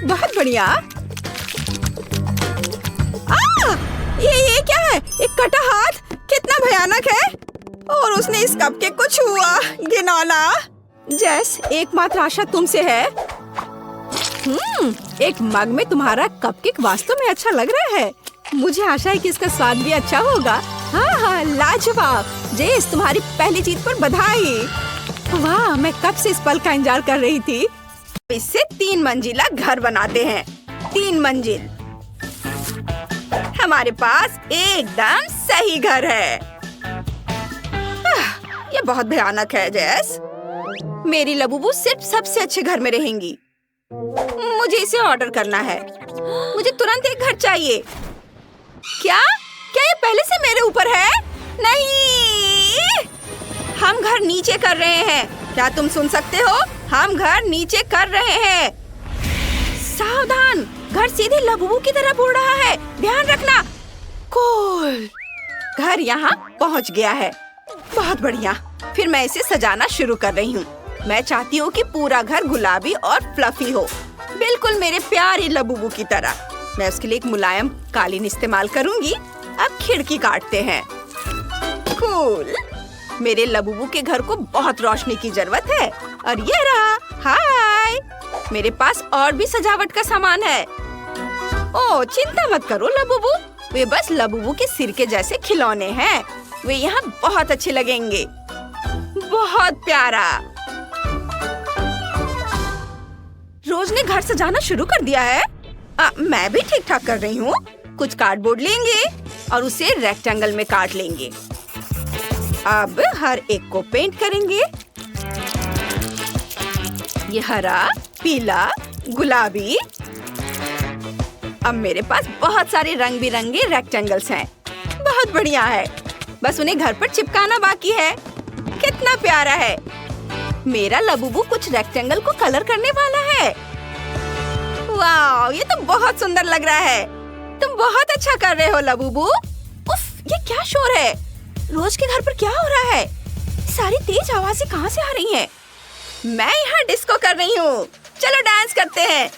बहुत बढ़िया। ये क्या है? एक कटा हाथ, कितना भयानक है। और उसने इस कपकेक को छुआ। घिनौना। जेस, एकमात्र आशा तुमसे है। एक मग में तुम्हारा कपकेक वास्तव में अच्छा लग रहा है। मुझे आशा है कि इसका स्वाद भी अच्छा होगा। हाँ, लाजवाब। जेस, तुम्हारी पहली जीत पर बधाई। वाह, मैं कब से इस पल का इंतजार कर रही थी। इससे 3 मंजिला घर बनाते हैं। 3 मंजिल। हमारे पास एकदम सही घर है। ये बहुत भयानक है जेस। मेरी लबूबू सिर्फ सबसे अच्छे घर में रहेंगी। मुझे इसे ऑर्डर करना है। मुझे तुरंत एक घर चाहिए। क्या ये पहले से मेरे ऊपर है? नहीं, हम घर नीचे कर रहे हैं। क्या तुम सुन सकते हो? हम घर नीचे कर रहे हैं। सावधान, घर सीधे लबूबू की तरफ उड़ रहा है। ध्यान रखना। कूल, घर यहाँ पहुँच गया है। बहुत बढ़िया। फिर मैं इसे सजाना शुरू कर रही हूँ। मैं चाहती हूँ कि पूरा घर गुलाबी और फ्लफी हो, बिल्कुल मेरे प्यारे लबूबू की तरह। मैं उसके लिए एक मुलायम कालीन इस्तेमाल करूँगी। अब खिड़की काटते हैं। कूल। मेरे लबूबू के घर को बहुत रोशनी की जरूरत है। और ये रहा। हाय, मेरे पास और भी सजावट का सामान है। ओह, चिंता मत करो लबूबू, वे बस लबूबू के सिर के जैसे खिलौने हैं। वे यहाँ बहुत अच्छे लगेंगे। बहुत प्यारा। रोज ने घर सजाना शुरू कर दिया है। मैं भी ठीक ठाक कर रही हूँ। कुछ कार्डबोर्ड लेंगे और उसे रेक्टेंगल में काट लेंगे। अब हर एक को पेंट करेंगे। ये हरा, पीला, गुलाबी। अब मेरे पास बहुत सारे रंग बिरंगे रेक्टेंगल्स हैं। बहुत बढ़िया है। बस उन्हें घर पर चिपकाना बाकी है। कितना प्यारा है। मेरा लबूबू कुछ रेक्टेंगल को कलर करने वाला है। वाह, ये तो बहुत सुंदर लग रहा है। तुम बहुत अच्छा कर रहे हो लबूबू। उफ, ये क्या शोर है? रोज के घर पर क्या हो रहा है? सारी तेज आवाजें कहाँ से आ रही हैं? मैं यहाँ डिस्को कर रही हूँ। चलो डांस करते हैं।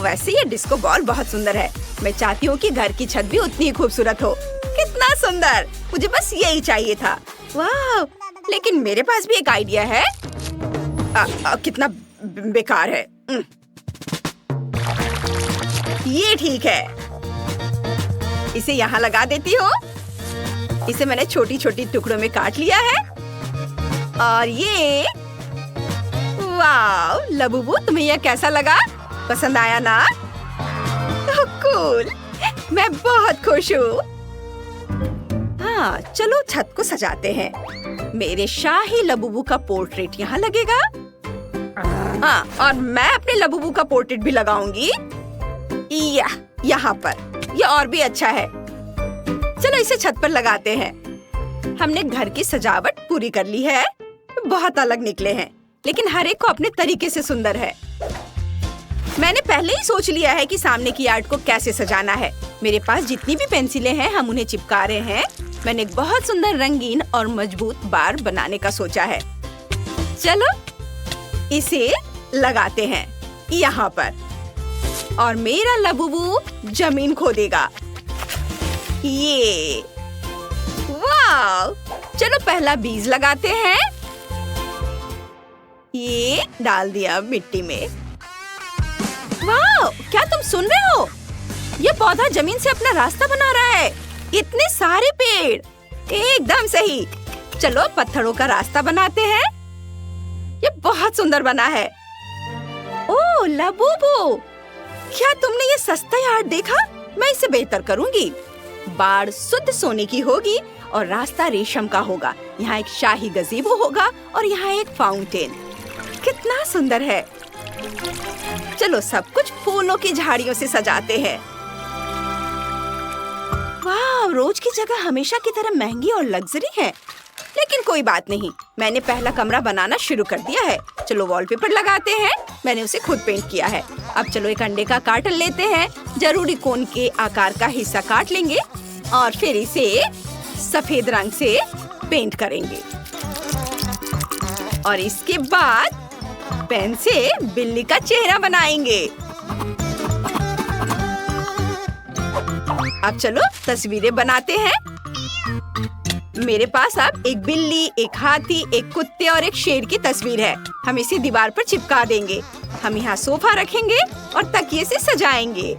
वैसे ये डिस्को बॉल बहुत सुंदर है। मैं चाहती हूँ कि घर की छत भी उतनी ही खूबसूरत हो। कितना सुंदर। मुझे बस यही चाहिए था। वाह, लेकिन मेरे पास भी एक आइडिया है। कितना बेकार है। ये ठीक है। इसे यहाँ लगा देती हूँ। इसे मैंने छोटी छोटी टुकड़ों में काट लिया है। और ये, वाह लबूबू, तुम्हें यह कैसा लगा? पसंद आया ना? कूल, मैं बहुत खुश हूँ। हाँ, चलो छत को सजाते हैं। मेरे शाही लबूबू का पोर्ट्रेट यहाँ लगेगा। हाँ, और मैं अपने लबूबू का पोर्ट्रेट भी लगाऊंगी। यहाँ पर। यह और भी अच्छा है। चलो इसे छत पर लगाते हैं। हमने घर की सजावट पूरी कर ली है। बहुत अलग निकले हैं, लेकिन हर एक को अपने तरीके से सुंदर है। मैंने पहले ही सोच लिया है कि सामने की आर्ट को कैसे सजाना है। मेरे पास जितनी भी पेंसिलें हैं, हम उन्हें चिपका रहे हैं। मैंने एक बहुत सुंदर रंगीन और मजबूत बार बनाने का सोचा है। चलो इसे लगाते हैं यहाँ पर, और मेरा लबूबू जमीन खोदेगा। ये वाव! चलो पहला बीज लगाते हैं। ये डाल दिया मिट्टी में। वाव! क्या तुम सुन रहे हो? ये पौधा जमीन से अपना रास्ता बना रहा है। इतने सारे पेड़, एकदम सही। चलो पत्थरों का रास्ता बनाते हैं। ये बहुत सुंदर बना है। ओह लबूबू, क्या तुमने ये सस्ता आर्ट देखा? मैं इसे बेहतर करूंगी। बाड़ शुद्ध सोने की होगी और रास्ता रेशम का होगा। यहाँ एक शाही गज़ेबो होगा और यहाँ एक फाउंटेन। कितना सुंदर है। चलो सब कुछ फूलों की झाड़ियों से सजाते हैं। वाह, रोज की जगह हमेशा की तरह महंगी और लग्जरी है, लेकिन कोई बात नहीं। मैंने पहला कमरा बनाना शुरू कर दिया है। चलो वॉलपेपर लगाते हैं। मैंने उसे खुद पेंट किया है। अब चलो एक अंडे का कार्टन लेते हैं। जरूरी कोन के आकार का हिस्सा काट लेंगे और फिर इसे सफेद रंग से पेंट करेंगे। और इसके बाद पेन से बिल्ली का चेहरा बनाएंगे। अब चलो तस्वीरें बनाते हैं। मेरे पास अब एक बिल्ली, एक हाथी, एक कुत्ते और एक शेर की तस्वीर है। हम इसे दीवार पर चिपका देंगे। हम यहाँ सोफा रखेंगे और तकिए से सजाएंगे।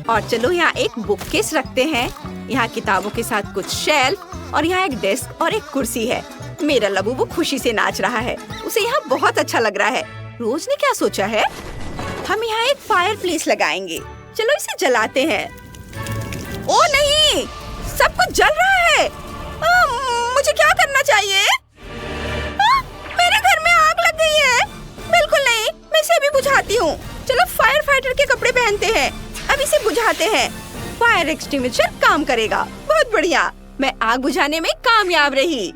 और चलो यहाँ एक बुक केस रखते हैं। यहाँ किताबों के साथ कुछ शेल्फ और यहाँ एक डेस्क और एक कुर्सी है। मेरा लबूबू खुशी से नाच रहा है। उसे यहाँ बहुत अच्छा लग रहा है। रोज ने क्या सोचा है? हम यहाँ एक फायर प्लेस लगाएंगे। चलो इसे जलाते हैं। ओ नहीं, सब कुछ जल रहा है। मुझे क्या करना चाहिए? मेरे घर में आग लग गई है। बिल्कुल नहीं, मैं इसे अभी बुझाती हूँ। चलो फायर फाइटर के कपड़े पहनते हैं। अब इसे बुझाते हैं। फायर एक्सटिंग्विशर काम करेगा। बहुत बढ़िया, मैं आग बुझाने में कामयाब रही।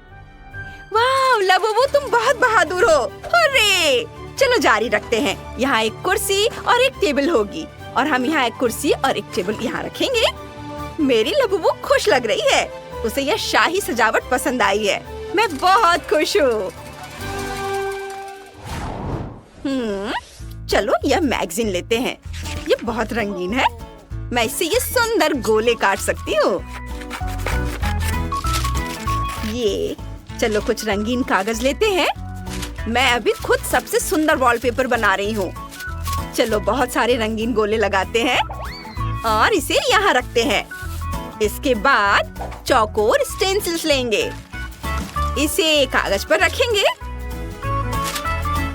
वाह लबूबू, तुम बहुत बहादुर हो। हुर्रे! चलो जारी रखते हैं। यहाँ एक कुर्सी और एक टेबल होगी और हम यहाँ एक कुर्सी और एक टेबल यहाँ रखेंगे। मेरी लबूबू खुश लग रही है। उसे यह शाही सजावट पसंद आई है। मैं बहुत खुश हूँ। चलो यह मैगजीन लेते हैं। ये बहुत रंगीन है। मैं इससे ये सुंदर गोले काट सकती हूँ। ये चलो कुछ रंगीन कागज लेते हैं। मैं अभी खुद सबसे सुंदर वॉलपेपर बना रही हूँ। चलो बहुत सारे रंगीन गोले लगाते हैं और इसे यहाँ रखते हैं। इसके बाद चौकोर स्टेंसिल्स लेंगे। इसे कागज पर रखेंगे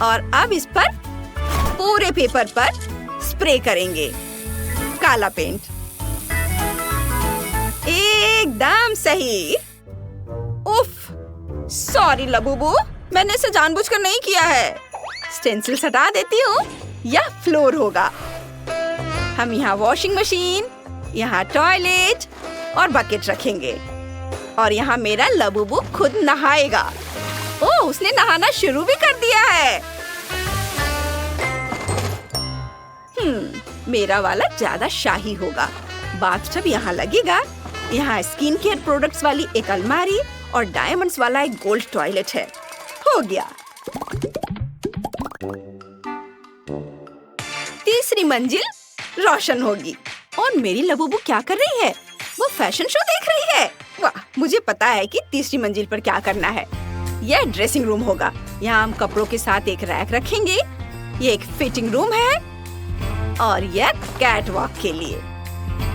और अब इस पर पूरे पेपर पर स्प्रे करेंगे काला पेंट। एकदम सही। उफ, सॉरी लबूबू, मैंने इसे जानबूझकर नहीं किया है। स्टेंसिल्स हटा देती हूँ। यह फ्लोर होगा। हम यहाँ वॉशिंग मशीन, यहाँ टॉयलेट और बकेट रखेंगे और यहाँ मेरा लबूबू खुद नहाएगा। ओह, उसने नहाना शुरू भी कर दिया है। मेरा वाला ज्यादा शाही होगा। बाथटब यहाँ लगेगा। यहाँ स्किन केयर प्रोडक्ट्स वाली एक अलमारी और डायमंड्स वाला एक गोल्ड टॉयलेट है। हो गया। तीसरी मंजिल रोशन होगी। और मेरी लबूबू क्या कर रही है? वो फैशन शो देख रही है। वाह, मुझे पता है कि तीसरी मंजिल पर क्या करना है। यह ड्रेसिंग रूम होगा। यहाँ हम कपड़ों के साथ एक रैक रखेंगे। ये एक फिटिंग रूम है और यह कैट वॉक के लिए।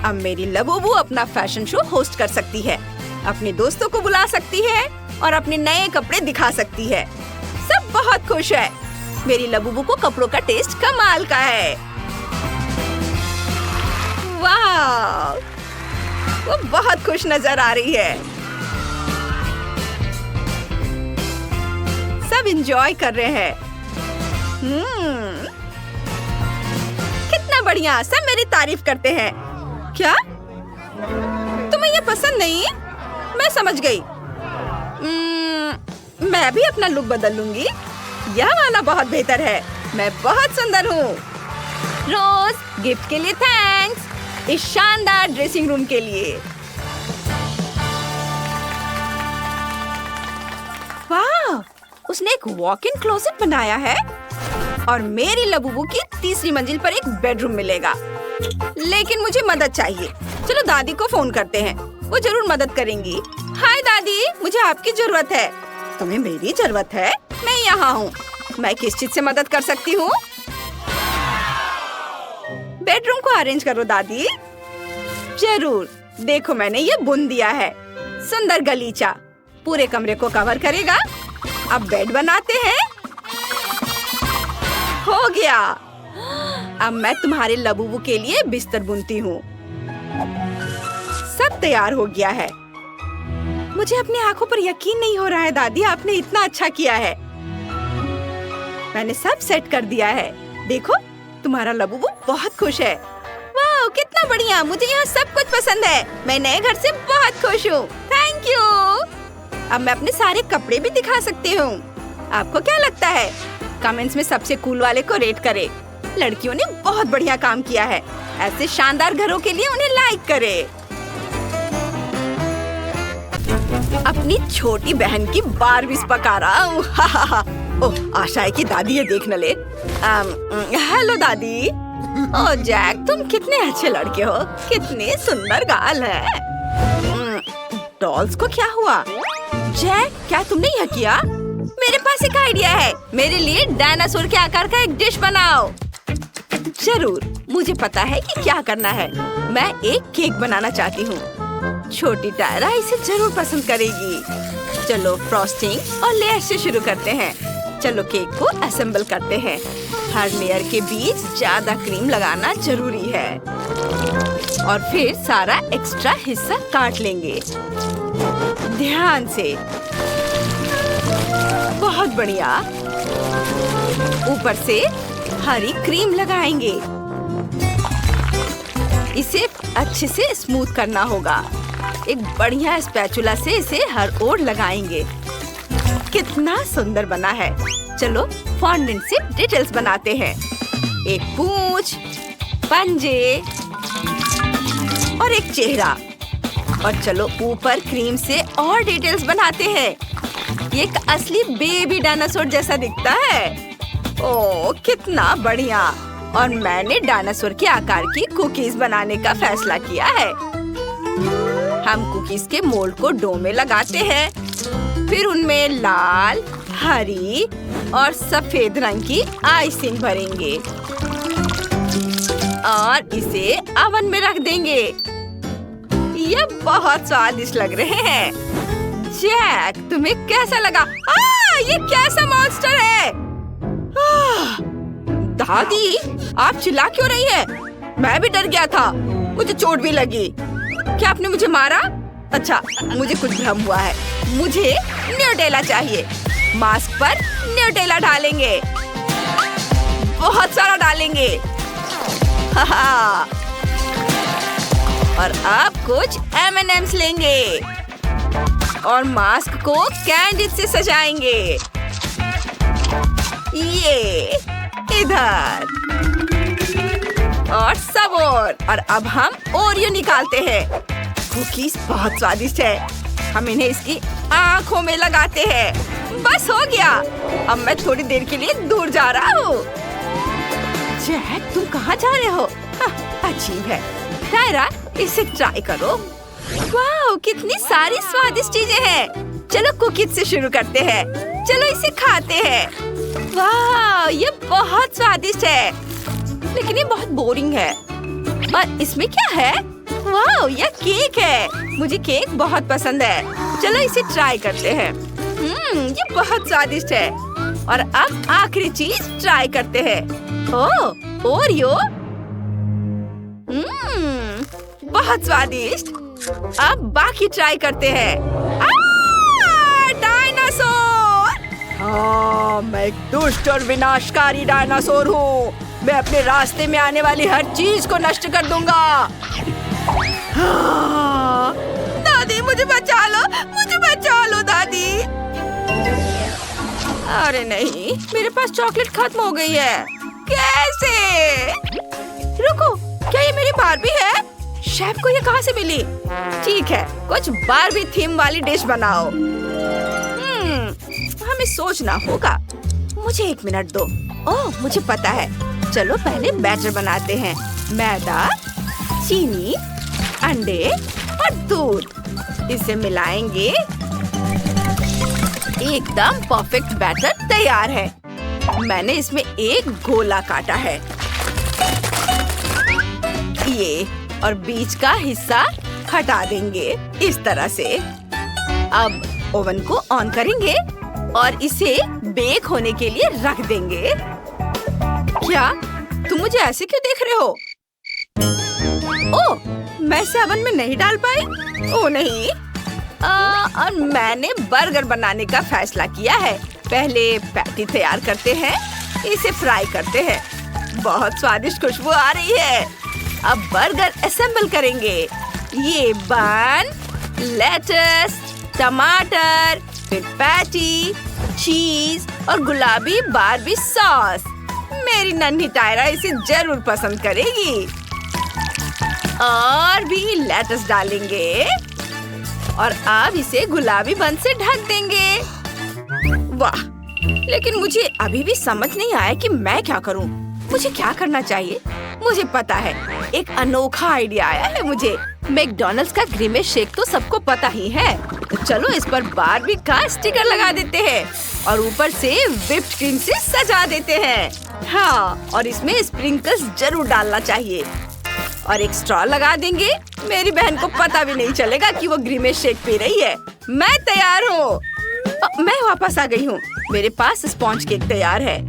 अब मेरी लबूबू अपना फैशन शो होस्ट कर सकती है। अपने दोस्तों को बुला सकती है और अपने नए कपड़े दिखा सकती है। सब बहुत खुश है। मेरी लबूबू को कपड़ों का टेस्ट कमाल का है। वाह, वो बहुत खुश नजर आ रही है। सब एंजॉय कर रहे हैं। कितना बढ़िया, सब मेरी तारीफ करते हैं। क्या तुम्हें ये पसंद नहीं? मैं समझ गई। मैं भी अपना लुक बदल लूंगी। यह वाला बहुत बेहतर है। मैं बहुत सुंदर हूँ। रोज, गिफ्ट के लिए थैंक्स। इस शानदार ड्रेसिंग रूम के लिए। वाह, उसने एक वॉक इन क्लोसेट बनाया है और मेरी लबूबू की तीसरी मंजिल पर एक बेडरूम मिलेगा। लेकिन मुझे मदद चाहिए। चलो दादी को फोन करते हैं, वो जरूर मदद करेंगी। हाय दादी, मुझे आपकी जरूरत है। तुम्हें मेरी जरूरत है? मैं यहाँ हूँ। मैं किस चीज से मदद कर सकती हूँ? बेडरूम को अरेंज करो दादी। जरूर। देखो, मैंने ये बुन दिया है। सुंदर गलीचा पूरे कमरे को कवर करेगा। अब बेड बनाते हैं। हो गया। अब मैं तुम्हारे लबूबू के लिए बिस्तर बुनती हूँ। सब तैयार हो गया है। मुझे अपनी आंखों पर यकीन नहीं हो रहा है दादी, आपने इतना अच्छा किया है। मैंने सब सेट कर दिया है। देखो, तुम्हारा लबूबू बहुत खुश है। वाह, कितना बढ़िया। मुझे यहाँ सब कुछ पसंद है। मैं नए घर से बहुत खुश हूँ। Thank you. अब मैं अपने सारे कपड़े भी दिखा सकती हूँ। आपको क्या लगता है? कमेंट्स में सबसे कूल वाले को रेट करें। लड़कियों ने बहुत बढ़िया काम किया है। ऐसे शानदार घरों के लिए उन्हें लाइक करें। अपनी छोटी बहन की बारबीज पका रहा हूँ। ओह, आशा है कि दादी ये देख न ले। हेलो दादी। ओह जैक, तुम कितने अच्छे लड़के हो। कितनी सुंदर गाल है। डॉल्स को क्या हुआ? जैक, क्या तुमने यह किया? मेरे पास एक आइडिया है। मेरे लिए डायनासोर के आकार का एक डिश बनाओ। जरूर, मुझे पता है कि क्या करना है। मैं एक केक बनाना चाहती हूँ। छोटी टायरा इसे जरूर पसंद करेगी। चलो फ्रॉस्टिंग और लेयर से शुरू करते हैं। चलो केक को असेंबल करते हैं। हर लेयर के बीच ज्यादा क्रीम लगाना जरूरी है और फिर सारा एक्स्ट्रा हिस्सा काट लेंगे। ध्यान से। बहुत बढ़िया। ऊपर से हरी क्रीम लगाएंगे। इसे अच्छे से स्मूथ करना होगा। एक बढ़िया स्पैचुला से इसे हर ओर लगाएंगे। कितना सुंदर बना है। चलो फॉन्डेंट से डिटेल्स बनाते हैं। एक पूंछ, पंजे और एक चेहरा। और चलो ऊपर क्रीम से और डिटेल्स बनाते हैं। ये एक असली बेबी डायनासोर जैसा दिखता है। ओह कितना बढ़िया। और मैंने डायनासोर के आकार की कुकीज बनाने का फैसला किया है। हम कुकीज के मोल्ड को डो में लगाते हैं। फिर उनमें लाल, हरी और सफेद रंग की आइसिंग भरेंगे और इसे ओवन में रख देंगे। ये बहुत स्वादिष्ट लग रहे हैं। जैक, तुम्हें कैसा लगा? ये कैसा मॉन्स्टर है? दादी, आप चिल्ला क्यों रही है? मैं भी डर गया था। मुझे चोट भी लगी। क्या आपने मुझे मारा? अच्छा, मुझे कुछ भ्रम हुआ है। मुझे न्यूटेला चाहिए। मास्क पर न्यूटेला डालेंगे। बहुत सारा डालेंगे। और अब कुछ M&M's लेंगे और मास्क को कैंडी से सजाएंगे। ये इधर और सब और अब हम ओरियो निकालते हैं। कुकीज बहुत स्वादिष्ट है। हम इन्हें इसकी आँखों में लगाते हैं। बस हो गया। अब मैं थोड़ी देर के लिए दूर जा रहा हूँ। जैक, तुम कहाँ जा रहे हो? अजीब है। टायरा, इसे ट्राई करो। वाह, कितनी सारी स्वादिष्ट चीजें हैं। चलो कुकीज से शुरू करते हैं। चलो इसे खाते हैं। वाह, ये बहुत स्वादिष्ट है, लेकिन ये बहुत बोरिंग है। और इसमें क्या है? वाह, यह केक है। मुझे केक बहुत पसंद है। चलो इसे ट्राई करते हैं। ये बहुत स्वादिष्ट है। और अब आखिरी चीज ट्राई करते हैं। ओह, ओरियो। बहुत स्वादिष्ट। अब बाकी ट्राई करते हैं। डायनासोर! हाँ, मैं एक दुष्ट और विनाशकारी डायनासोर हूँ। मैं अपने रास्ते में आने वाली हर चीज को नष्ट कर दूंगा। हाँ, दादी मुझे बचा लो, दादी। अरे नहीं, मेरे पास चॉकलेट खत्म हो गई है। कैसे? रुको, क्या ये मेरी बारबी है? शेफ को ये कहाँ से मिली? ठीक है, कुछ बारबी थीम वाली डिश बनाओ। हमें सोचना होगा। मुझे 1 मिनट दो। ओह, मुझे पता है। चलो पहले बैटर बनाते हैं। मैदा, चीनी, अंडे और दूध। इसे मिलाएंगे। एकदम परफेक्ट बैटर तैयार है। मैंने इसमें एक गोला काटा है। ये और बीच का हिस्सा हटा देंगे इस तरह से। अब ओवन को ऑन करेंगे और इसे बेक होने के लिए रख देंगे। क्या तुम मुझे ऐसे क्यों देख रहे हो? ओह, मैं इसे ओवन में नहीं डाल पाई। ओह नहीं। और मैंने बर्गर बनाने का फैसला किया है। पहले पैटी तैयार करते हैं, इसे फ्राई करते हैं। बहुत स्वादिष्ट खुशबू आ रही है। अब बर्गर असेंबल करेंगे। ये बन, लेटस, टमाटर, फिर पैटी, चीज और गुलाबी बारबी सॉस। मेरी नन्ही टायरा इसे जरूर पसंद करेगी। और भी लेटस डालेंगे और अब इसे गुलाबी बन से ढक देंगे। वाह! लेकिन मुझे अभी भी समझ नहीं आया कि मैं क्या करूं। मुझे क्या करना चाहिए? मुझे पता है, एक अनोखा आइडिया आया है मुझे। मैकडॉनल्ड्स का ग्रीमे शेक तो सबको पता ही है। तो चलो इस पर बारबी का स्टिकर लगा देते हैं और ऊपर से व्हिप्ड क्रीम से सजा देते हैं। हाँ, और इसमें स्प्रिंकल्स जरूर डालना चाहिए और एक स्ट्रॉ लगा देंगे। मेरी बहन को पता भी नहीं चलेगा कि वो ग्रीमे शेक पी रही है। मैं तैयार हूँ। मैं वापस आ गई हूँ। मेरे पास स्पॉन्ज केक तैयार है।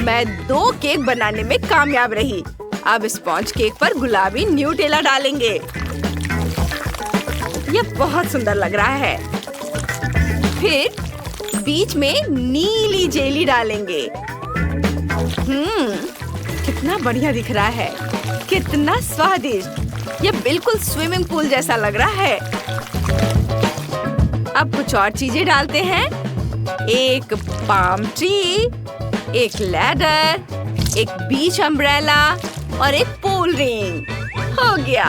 मैं 2 केक बनाने में कामयाब रही। अब स्पॉन्ज केक पर गुलाबी न्यूटेला डालेंगे। यह बहुत सुंदर लग रहा है। फिर बीच में नीली जेली डालेंगे। कितना बढ़िया दिख रहा है। कितना स्वादिष्ट। यह बिल्कुल स्विमिंग पूल जैसा लग रहा है। अब कुछ और चीजें डालते हैं। एक पाम ट्री, एक लैडर, एक बीच अम्ब्रेला और एक पूल रिंग। हो गया।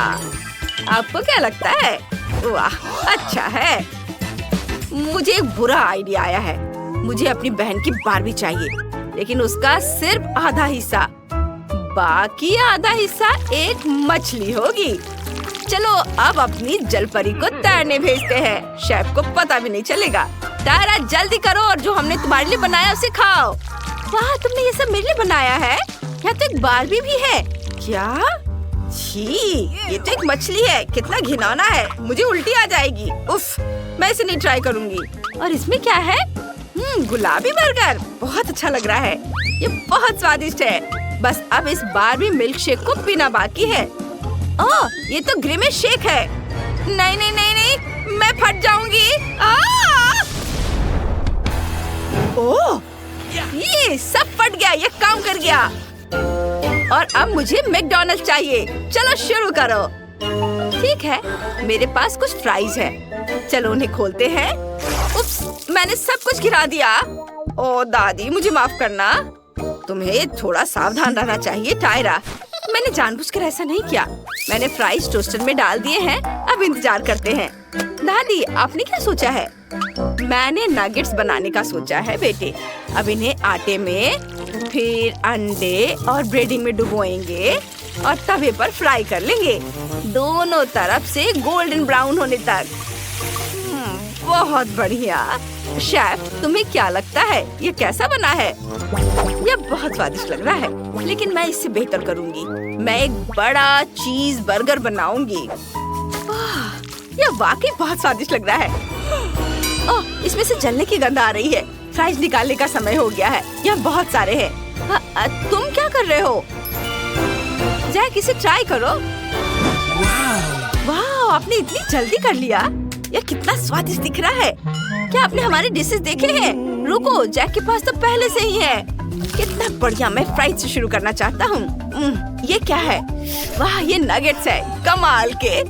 आपको क्या लगता है? वाह, अच्छा है। मुझे एक बुरा आइडिया आया है। मुझे अपनी बहन की बारबी चाहिए, लेकिन उसका सिर्फ आधा हिस्सा। बाकी आधा हिस्सा एक मछली होगी। चलो अब अपनी जलपरी को तैरने भेजते हैं। शेफ को पता भी नहीं चलेगा। टायरा जल्दी करो और जो हमने तुम्हारे लिए बनाया उसे खाओ। वाह, तुमने ये सब मेरे लिए बनाया है? यहाँ तो एक बारबी भी है। क्या? छी, ये तो एक मछली है। कितना घिनौना है। मुझे उल्टी आ जाएगी। उफ, मैं इसे नहीं ट्राई करूँगी। और इसमें क्या है? गुलाबी बर्गर। बहुत अच्छा लग रहा है। ये बहुत स्वादिष्ट है। बस अब इस बारबी मिल्क शेक को पीना बाकी है। ओह, ये तो ग्रीमे शेक है। नहीं नहीं नहीं नहीं, मैं फट जाऊंगी। ओह, ये सब फट गया। ये काम कर गया। और अब मुझे मैकडॉनल्ड्स चाहिए। चलो शुरू करो। ठीक है, मेरे पास कुछ फ्राइज है। चलो उन्हें खोलते हैं। उप्स, मैंने सब कुछ गिरा दिया। ओ दादी, मुझे माफ करना। तुम्हें थोड़ा सावधान रहना चाहिए टायरा। मैंने जानबूझकर ऐसा नहीं किया। मैंने फ्राइज टोस्टर में डाल दिए हैं। अब इंतजार करते हैं। दादी, आपने क्या सोचा है? मैंने नगेट्स बनाने का सोचा है बेटे। अब इन्हें आटे में, फिर अंडे और ब्रेडिंग में डुबोएंगे और तवे पर फ्राई कर लेंगे, दोनों तरफ से गोल्डन ब्राउन होने तक। बहुत बढ़िया। शेफ, तुम्हें क्या लगता है ये कैसा बना है? यह बहुत स्वादिष्ट लग रहा है, लेकिन मैं इससे बेहतर करूंगी। मैं एक बड़ा चीज बर्गर बनाऊंगी। यह वाकई बहुत स्वादिष्ट लग रहा है। ओह, इसमें से जलने की गंध आ रही है। फ्राइज निकालने का समय हो गया है। यहाँ बहुत सारे हैं। तुम क्या कर रहे हो? जैक, इसे ट्राई करो। वाह, आपने इतनी जल्दी कर लिया। यह कितना स्वादिष्ट दिख रहा है। क्या आपने हमारे डिशेस देखे हैं? रुको, जैक के पास तो पहले से ही है। कितना बढ़िया। मैं फ्राइज से शुरू करना चाहता हूँ। ये क्या है? वाह, ये नगेट्स है। कमाल के।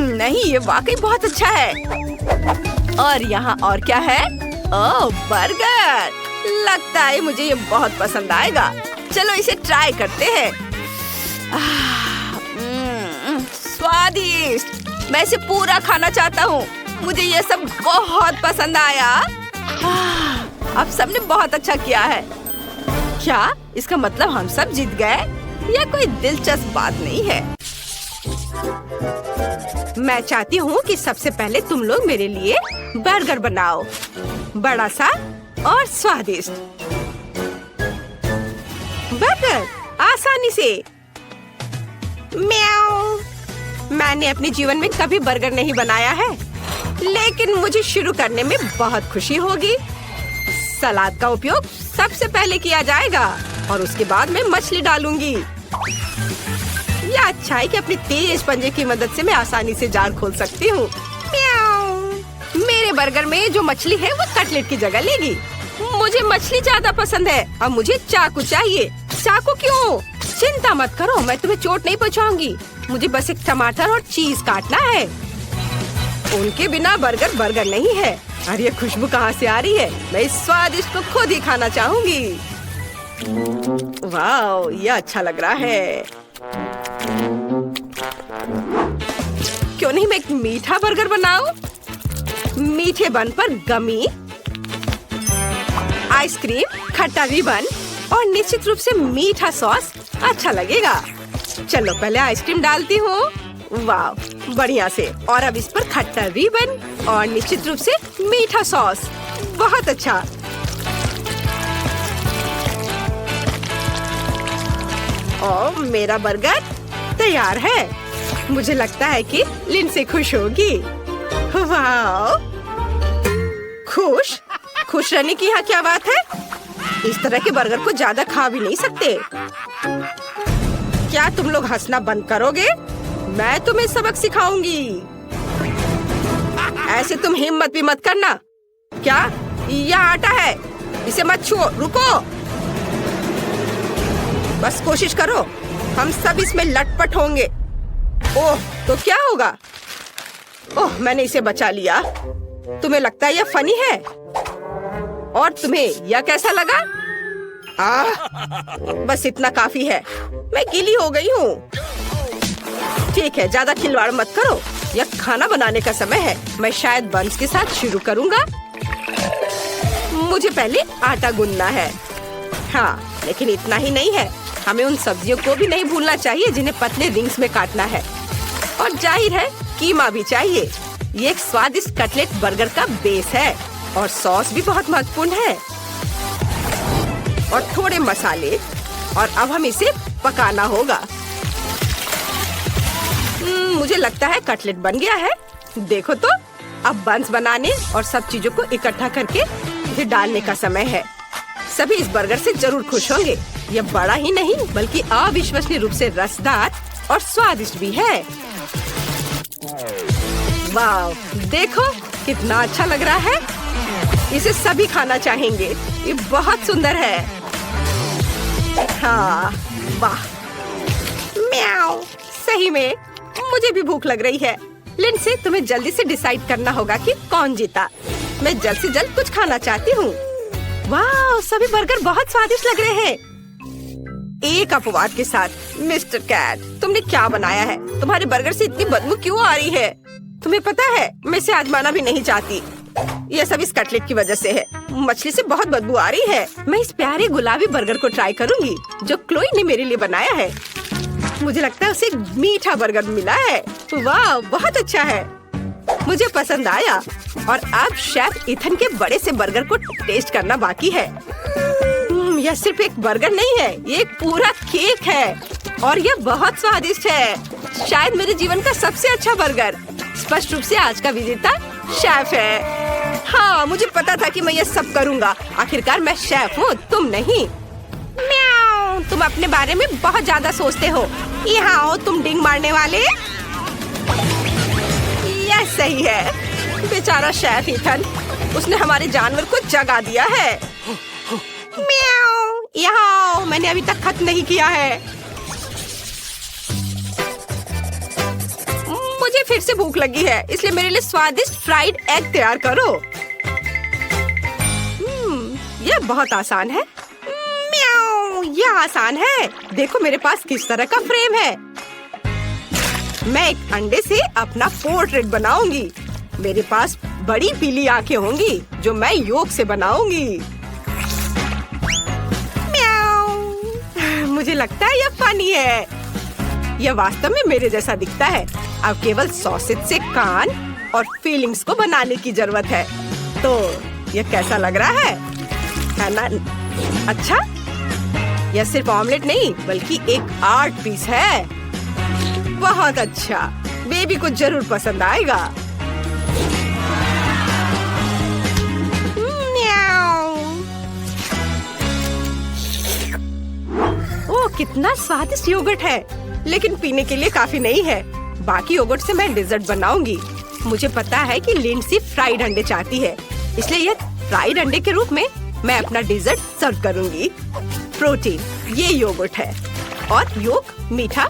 नहीं, ये वाकई बहुत अच्छा है। और यहाँ और क्या है? ओह, बर्गर। लगता है मुझे ये बहुत पसंद आएगा। चलो इसे ट्राई करते हैं। स्वादिष्ट। मैं इसे पूरा खाना चाहता हूँ। मुझे ये सब बहुत पसंद आया। अब सबने बहुत अच्छा किया है। क्या इसका मतलब हम सब जीत गए? यह कोई दिलचस्प बात नहीं है। मैं चाहती हूँ कि सबसे पहले तुम लोग मेरे लिए बर्गर बनाओ, बड़ा सा और स्वादिष्ट। बर्गर आसानी से। म्याऊ। मैंने अपने जीवन में कभी बर्गर नहीं बनाया है, लेकिन मुझे शुरू करने में बहुत खुशी होगी। सलाद का उपयोग सबसे पहले किया जाएगा और उसके बाद मैं मछली डालूंगी। यह अच्छा है कि अपने तेज पंजे की मदद से मैं आसानी से जार खोल सकती हूँ। मेरे बर्गर में जो मछली है वो कटलेट की जगह लेगी। मुझे मछली ज्यादा पसंद है और मुझे चाकू चाहिए। चाकू क्यों? चिंता मत करो, मैं तुम्हें चोट नहीं पहुँचाऊंगी। मुझे बस एक टमाटर और चीज काटना है। उनके बिना बर्गर बर्गर नहीं है। अरे ये खुशबू कहाँ से आ रही है? मैं इस स्वादिष्ट को खुद ही खाना चाहूंगी। वाह, ये अच्छा लग रहा है। क्यों नहीं मैं एक मीठा बर्गर बनाऊं? मीठे बन पर गमी, आइसक्रीम, खट्टा रिबन और निश्चित रूप से मीठा सॉस अच्छा लगेगा। चलो पहले आइसक्रीम डालती हूँ। वाह, बढ़िया से। और अब इस पर खट्टा रिबन और निश्चित रूप से मीठा सॉस। बहुत अच्छा। और मेरा बर्गर तैयार है। मुझे लगता है कि लिंडसे खुश होगी। वाह, खुश? खुश रहने की यहाँ क्या बात है? इस तरह के बर्गर को ज्यादा खा भी नहीं सकते। क्या तुम लोग हंसना बंद करोगे? मैं तुम्हें सबक सिखाऊंगी। ऐसे तुम हिम्मत भी मत करना। क्या? यह आटा है, इसे मत छुओ। रुको, बस कोशिश करो। हम सब इसमें लटपट होंगे। ओह, तो क्या होगा? ओह, मैंने इसे बचा लिया। तुम्हें लगता है यह फनी है? और तुम्हें यह कैसा लगा? बस इतना काफी है। मैं गीली हो गई हूँ। ठीक है, ज्यादा खिलवाड़ मत करो। यह खाना बनाने का समय है। मैं शायद बंस के साथ शुरू करूँगा। मुझे पहले आटा गूंदना है। हाँ, लेकिन इतना ही नहीं है। हमें उन सब्जियों को भी नहीं भूलना चाहिए जिन्हें पतले रिंग्स में काटना है। और जाहिर है कीमा भी चाहिए। ये एक स्वादिष्ट कटलेट बर्गर का बेस है और सॉस भी बहुत महत्वपूर्ण है। और थोड़े मसाले। और अब हम इसे पकाना होगा। मुझे लगता है कटलेट बन गया है। देखो तो, अब बंस बनाने और सब चीजों को इकट्ठा करके इसे डालने का समय है। सभी इस बर्गर से जरूर खुश होंगे। यह बड़ा ही नहीं बल्कि अविश्वसनीय रूप से रसदार और स्वादिष्ट भी है। वाह, देखो कितना अच्छा लग रहा है। इसे सभी खाना चाहेंगे। ये बहुत सुंदर है। हाँ, वाह। म्याऊ। सही में मुझे भी भूख लग रही है। लिंडसे, तुम्हें जल्दी से डिसाइड करना होगा कि कौन जीता। मैं जल्द से जल्द कुछ खाना चाहती हूँ। वाह, सभी बर्गर बहुत स्वादिष्ट लग रहे हैं। एक अपवाद के साथ। मिस्टर कैट, तुमने क्या बनाया है? तुम्हारे बर्गर से इतनी बदबू क्यों आ रही है? तुम्हें पता है, मैं इसे आजमाना भी नहीं चाहती। यह सब इस कटलेट की वजह से है। मछली से बहुत बदबू आ रही है। मैं इस प्यारे गुलाबी बर्गर को ट्राई करूंगी जो क्लोई ने मेरे लिए बनाया है। मुझे लगता है उसे मीठा बर्गर मिला है। वाह, बहुत अच्छा है। मुझे पसंद आया। और अब शेफ इथन के बड़े से बर्गर को टेस्ट करना बाकी है। यह सिर्फ एक बर्गर नहीं है, ये एक पूरा केक है और यह बहुत स्वादिष्ट है। शायद मेरे जीवन का सबसे अच्छा बर्गर। स्पष्ट रूप से आज का विजेता शेफ है। हाँ, मुझे पता था कि मैं ये सब करूँगा। आखिरकार मैं शेफ हूँ, तुम नहीं। म्याऊ, तुम अपने बारे में बहुत ज्यादा सोचते हो। यहाँ आओ तुम डिंग मारने वाले। यह सही है। बेचारा शेफ इथन, उसने हमारे जानवर को जगा दिया है। म्याऊ, यहाँ आओ, मैंने अभी तक खत्म नहीं किया है। मुझे फिर से भूख लगी है, इसलिए मेरे लिए स्वादिष्ट फ्राइड एग तैयार करो। यह बहुत आसान है। म्याऊ, यह आसान है। देखो मेरे पास किस तरह का फ्रेम है। मैं एक अंडे से अपना पोर्ट्रेट बनाऊंगी। मेरे पास बड़ी पीली आंखें होंगी जो मैं योग से बनाऊंगी। म्याऊ, मुझे लगता है यह फनी है। यह वास्तव में मेरे जैसा दिखता है। अब केवल सॉसेज से कान और फीलिंग्स को बनाने की जरूरत है। तो यह कैसा लग रहा है ना? अच्छा, यह सिर्फ ऑमलेट नहीं बल्कि एक आर्ट पीस है। बहुत अच्छा, बेबी को जरूर पसंद आएगा। ओह, कितना स्वादिष्ट योगर्ट है, लेकिन पीने के लिए काफी नहीं है। बाकी योगर्ट से मैं डिजर्ट बनाऊंगी। मुझे पता है कि लिंडसी फ्राइड अंडे चाहती है, इसलिए यह फ्राइड अंडे के रूप में मैं अपना डिजर्ट सर्व करूंगी। प्रोटीन, ये योगर्ट है और योग मीठा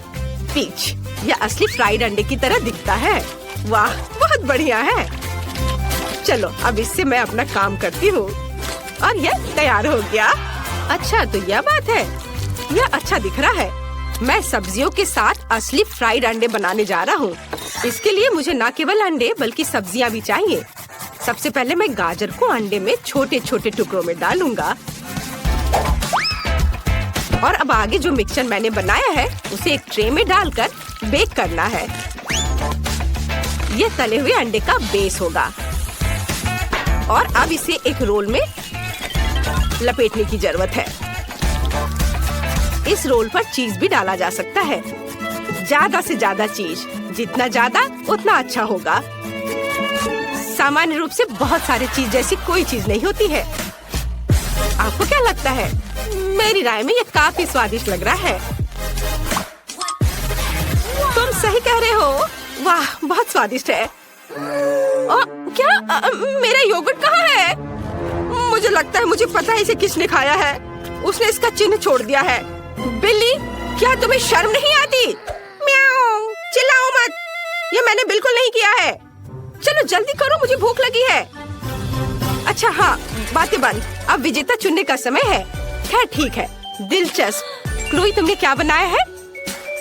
पीच। यह असली फ्राइड अंडे की तरह दिखता है। वाह, बहुत बढ़िया है। चलो अब इससे मैं अपना काम करती हूँ और यह तैयार हो गया। अच्छा, तो यह बात है, यह अच्छा दिख रहा है। मैं सब्जियों के साथ असली फ्राइड अंडे बनाने जा रहा हूँ। इसके लिए मुझे न केवल अंडे बल्कि सब्जियाँ भी चाहिए। सबसे पहले मैं गाजर को अंडे में छोटे छोटे टुकड़ों में डालूंगा और अब आगे जो मिक्सचर मैंने बनाया है उसे एक ट्रे में डालकर बेक करना है। ये तले हुए अंडे का बेस होगा और अब इसे एक रोल में लपेटने की जरूरत है। इस रोल पर चीज भी डाला जा सकता है। ज्यादा से ज्यादा चीज, जितना ज्यादा उतना अच्छा होगा। सामान्य रूप से बहुत सारी चीज जैसी कोई चीज नहीं होती है। आपको क्या लगता है? मेरी राय में ये काफी स्वादिष्ट लग रहा है। तुम सही कह रहे हो। वाह, बहुत स्वादिष्ट है। क्या मेरा योगर्ट कहाँ है? मुझे लगता है मुझे पता है इसे किसने खाया है। उसने इसका चिन्ह छोड़ दिया है। बिल्ली, क्या तुम्हें शर्म नहीं आती? म्याऊ, चिल्लाओ मत। ये मैंने बिल्कुल नहीं किया है। चलो जल्दी करो, मुझे भूख लगी है। अच्छा हाँ, बातें बंद। अब विजेता चुनने का समय है। खैर ठीक है, दिलचस्प। क्लोई, तुमने क्या बनाया है?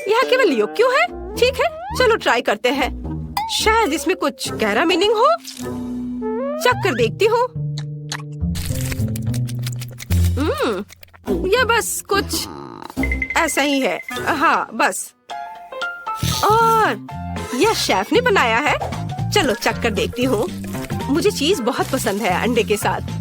यहाँ केवल योग क्यों है? ठीक है, चलो ट्राई करते हैं। शायद इसमें कुछ गहरा मीनिंग हो। चख कर देखती हूँ। यह बस कुछ ऐसा ही है। हाँ बस। और यह शेफ ने बनाया है। चलो चख कर देखती हूँ। मुझे चीज बहुत पसंद है अंडे के साथ।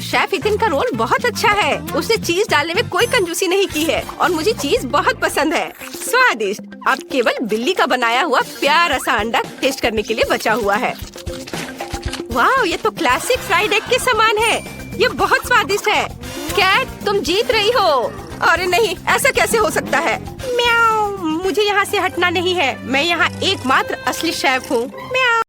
शेफ इथिन का रोल बहुत अच्छा है। उसने चीज डालने में कोई कंजूसी नहीं की है और मुझे चीज बहुत पसंद है। स्वादिष्ट। अब केवल बिल्ली का बनाया हुआ प्यारा सा अंडा टेस्ट करने के लिए बचा हुआ है। वाह, ये तो क्लासिक फ्राइड एग के समान है। ये बहुत स्वादिष्ट है। कैट, तुम जीत रही हो। अरे नहीं, ऐसा कैसे हो सकता है? म्याऊ, मुझे यहाँ से हटना नहीं है। मैं यहाँ एकमात्र असली शेफ हूँ। म्याऊ।